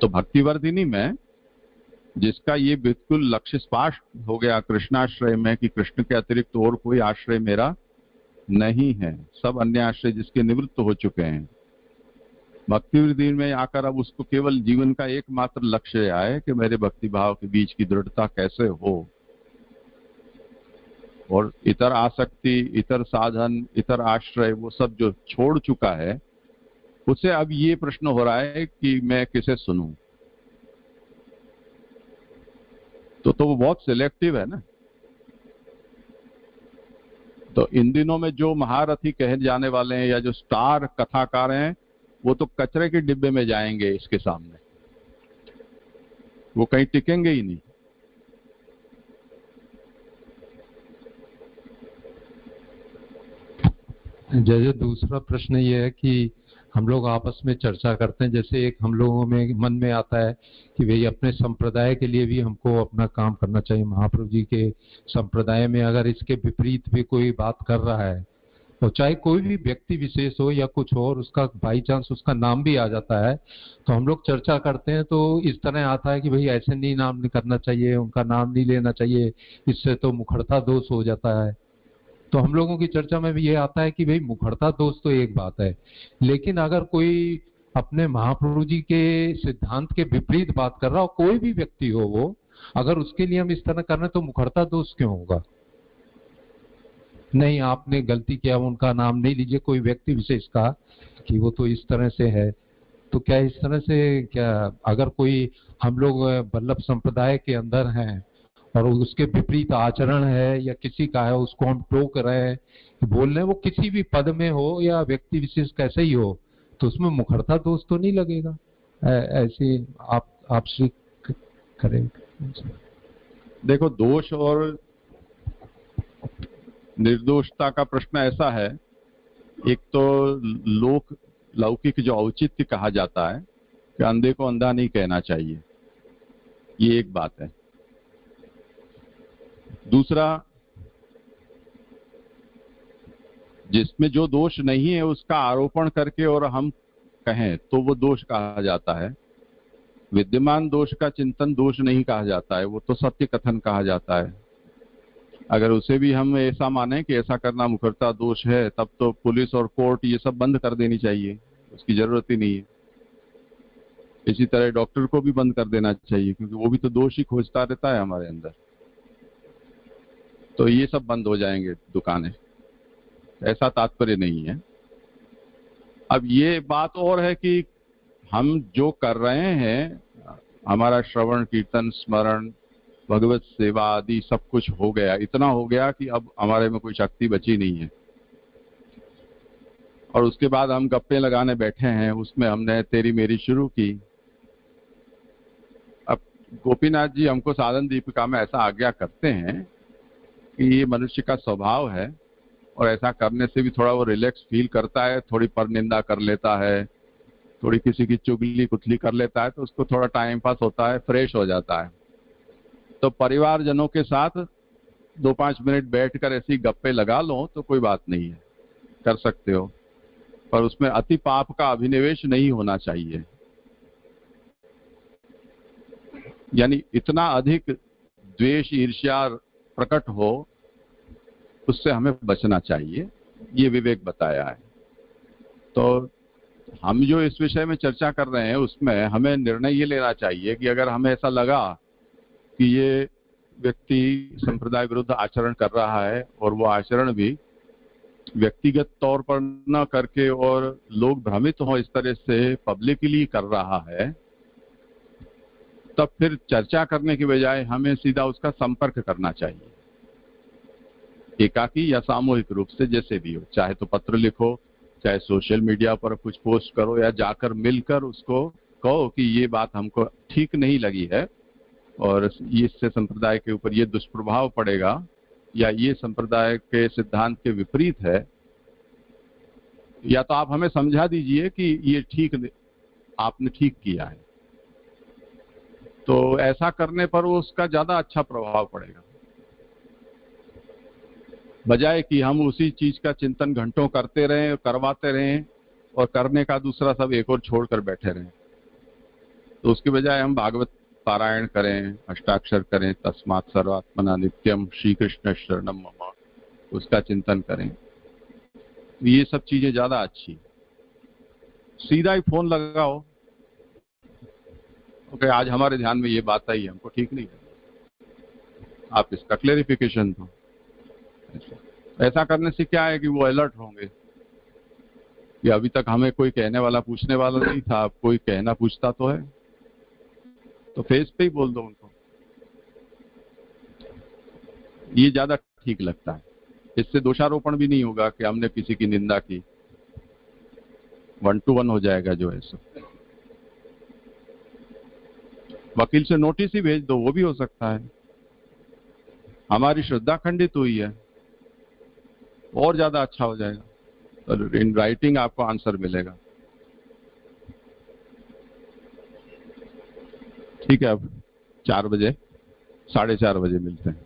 तो भक्तिवर्धिनी में जिसका ये बिल्कुल लक्ष्य स्पष्ट हो गया कृष्णाश्रय में कि कृष्ण के अतिरिक्त और कोई आश्रय मेरा नहीं है, सब अन्य आश्रय जिसके निवृत्त हो चुके हैं, भक्तिवर्धिनी में आकर अब उसको केवल जीवन का एकमात्र लक्ष्य आए कि मेरे भक्ति भाव के बीच की दृढ़ता कैसे हो, और इतर आसक्ति, इतर साधन, इतर आश्रय वो सब जो छोड़ चुका है उससे अब ये प्रश्न हो रहा है कि मैं किसे सुनूं। तो वो बहुत सिलेक्टिव है ना। तो इन दिनों में जो महारथी कहे जाने वाले हैं या जो स्टार कथाकार हैं वो तो कचरे के डिब्बे में जाएंगे इसके सामने, वो कहीं टिकेंगे ही नहीं। जैसे दूसरा प्रश्न ये है कि हम लोग आपस में चर्चा करते हैं, जैसे एक हम लोगों में मन में आता है कि भाई अपने संप्रदाय के लिए भी हमको अपना काम करना चाहिए। महाप्रभु जी के संप्रदाय में अगर इसके विपरीत भी कोई बात कर रहा है, तो चाहे कोई भी व्यक्ति विशेष हो या कुछ और, उसका बाई चांस उसका नाम भी आ जाता है तो हम लोग चर्चा करते हैं, तो इस तरह आता है कि भाई ऐसे नहीं नाम नहीं करना चाहिए, उनका नाम नहीं लेना चाहिए, इससे तो मुखरता दोष हो जाता है। तो हम लोगों की चर्चा में भी ये आता है कि भाई मुखरता दोष तो एक बात है, लेकिन अगर कोई अपने महाप्रभु जी के सिद्धांत के विपरीत बात कर रहा हो, कोई भी व्यक्ति हो वो, अगर उसके लिए हम इस तरह कर रहे हैं तो मुखरता दोष क्यों होगा? नहीं, आपने गलती किया, उनका नाम नहीं लीजिए, कोई व्यक्ति विशेष का कि वो तो इस तरह से है। तो क्या इस तरह से, क्या अगर कोई हम लोग वल्लभ संप्रदाय के अंदर हैं और उसके विपरीत आचरण है या किसी का है, उसको हम टोक रहे हैं, बोल रहे हैं, वो किसी भी पद में हो या व्यक्ति विशेष कैसे ही हो, तो उसमें मुखरता दोष तो नहीं लगेगा? ऐसे आप श्री करें। देखो, दोष और निर्दोषता का प्रश्न ऐसा है, एक तो लौकिक जो औचित्य कहा जाता है कि अंधे को अंधा नहीं कहना चाहिए, ये एक बात है। दूसरा, जिसमें जो दोष नहीं है उसका आरोपण करके और हम कहें तो वो दोष कहा जाता है। विद्यमान दोष का चिंतन दोष नहीं कहा जाता है, वो तो सत्य कथन कहा जाता है। अगर उसे भी हम ऐसा माने कि ऐसा करना मुखरता दोष है, तब तो पुलिस और कोर्ट ये सब बंद कर देनी चाहिए, उसकी जरूरत ही नहीं है। इसी तरह डॉक्टर को भी बंद कर देना चाहिए, क्योंकि वो भी तो दोष ही खोजता रहता है हमारे अंदर। तो ये सब बंद हो जाएंगे दुकानें, ऐसा तात्पर्य नहीं है। अब ये बात और है कि हम जो कर रहे हैं, हमारा श्रवण कीर्तन स्मरण भगवत सेवा आदि सब कुछ हो गया, इतना हो गया कि अब हमारे में कोई शक्ति बची नहीं है, और उसके बाद हम गप्पे लगाने बैठे हैं, उसमें हमने तेरी मेरी शुरू की। अब गोपीनाथ जी हमको साधन दीपिका में ऐसा आज्ञा करते हैं कि ये मनुष्य का स्वभाव है, और ऐसा करने से भी थोड़ा वो रिलैक्स फील करता है, थोड़ी परनिंदा कर लेता है, थोड़ी किसी की चुगली कुतली कर लेता है, तो उसको थोड़ा टाइम पास होता है, फ्रेश हो जाता है। तो परिवारजनों के साथ 2-5 मिनट बैठकर ऐसी गप्पे लगा लो तो कोई बात नहीं है, कर सकते हो, पर उसमें अति पाप का अभिनिवेश नहीं होना चाहिए। यानी इतना अधिक द्वेष ईर्ष्या प्रकट हो उससे हमें बचना चाहिए, ये विवेक बताया है। तो हम जो इस विषय में चर्चा कर रहे हैं उसमें हमें निर्णय ये लेना चाहिए कि अगर हमें ऐसा लगा कि ये व्यक्ति संप्रदाय विरुद्ध आचरण कर रहा है और वो आचरण भी व्यक्तिगत तौर पर न करके और लोग भ्रमित हो इस तरह से पब्लिकली कर रहा है, तब फिर चर्चा करने की बजाय हमें सीधा उसका संपर्क करना चाहिए, एकाकी या सामूहिक रूप से, जैसे भी हो। चाहे तो पत्र लिखो, चाहे सोशल मीडिया पर कुछ पोस्ट करो, या जाकर मिलकर उसको कहो कि ये बात हमको ठीक नहीं लगी है और इससे संप्रदाय के ऊपर ये दुष्प्रभाव पड़ेगा या ये संप्रदाय के सिद्धांत के विपरीत है, या तो आप हमें समझा दीजिए कि ये आपने ठीक किया है। तो ऐसा करने पर उसका ज्यादा अच्छा प्रभाव पड़ेगा, बजाय कि हम उसी चीज का चिंतन घंटों करते रहें, करवाते रहें और करने का दूसरा सब एक और छोड़कर बैठे रहें। तो उसके बजाय हम भागवत पारायण करें, अष्टाक्षर करें, तस्मात् सर्वात्मना नित्यम श्री कृष्ण शरणम मम, उसका चिंतन करें। ये सब चीजें ज्यादा अच्छी। सीधा ही फोन लगाओ, ओके आज हमारे ध्यान में ये बात आई, हमको ठीक नहीं लगी, आप इसका क्लेरिफिकेशन दो। ऐसा करने से क्या है कि वो अलर्ट होंगे कि अभी तक हमें कोई कहने वाला पूछने वाला नहीं था, अब कोई कहना पूछता तो है, तो फेस पे ही बोल दो उनको। ये ज्यादा ठीक लगता है, इससे दोषारोपण भी नहीं होगा कि हमने किसी की निंदा की, 1 to 1 हो जाएगा जो है सो। वकील से नोटिस ही भेज दो, वो भी हो सकता है। हमारी श्रद्धा खंडित हुई है, और ज्यादा अच्छा हो जाएगा, तो इन राइटिंग आपको आंसर मिलेगा। ठीक है, अब 4 बजे 4:30 बजे मिलते हैं।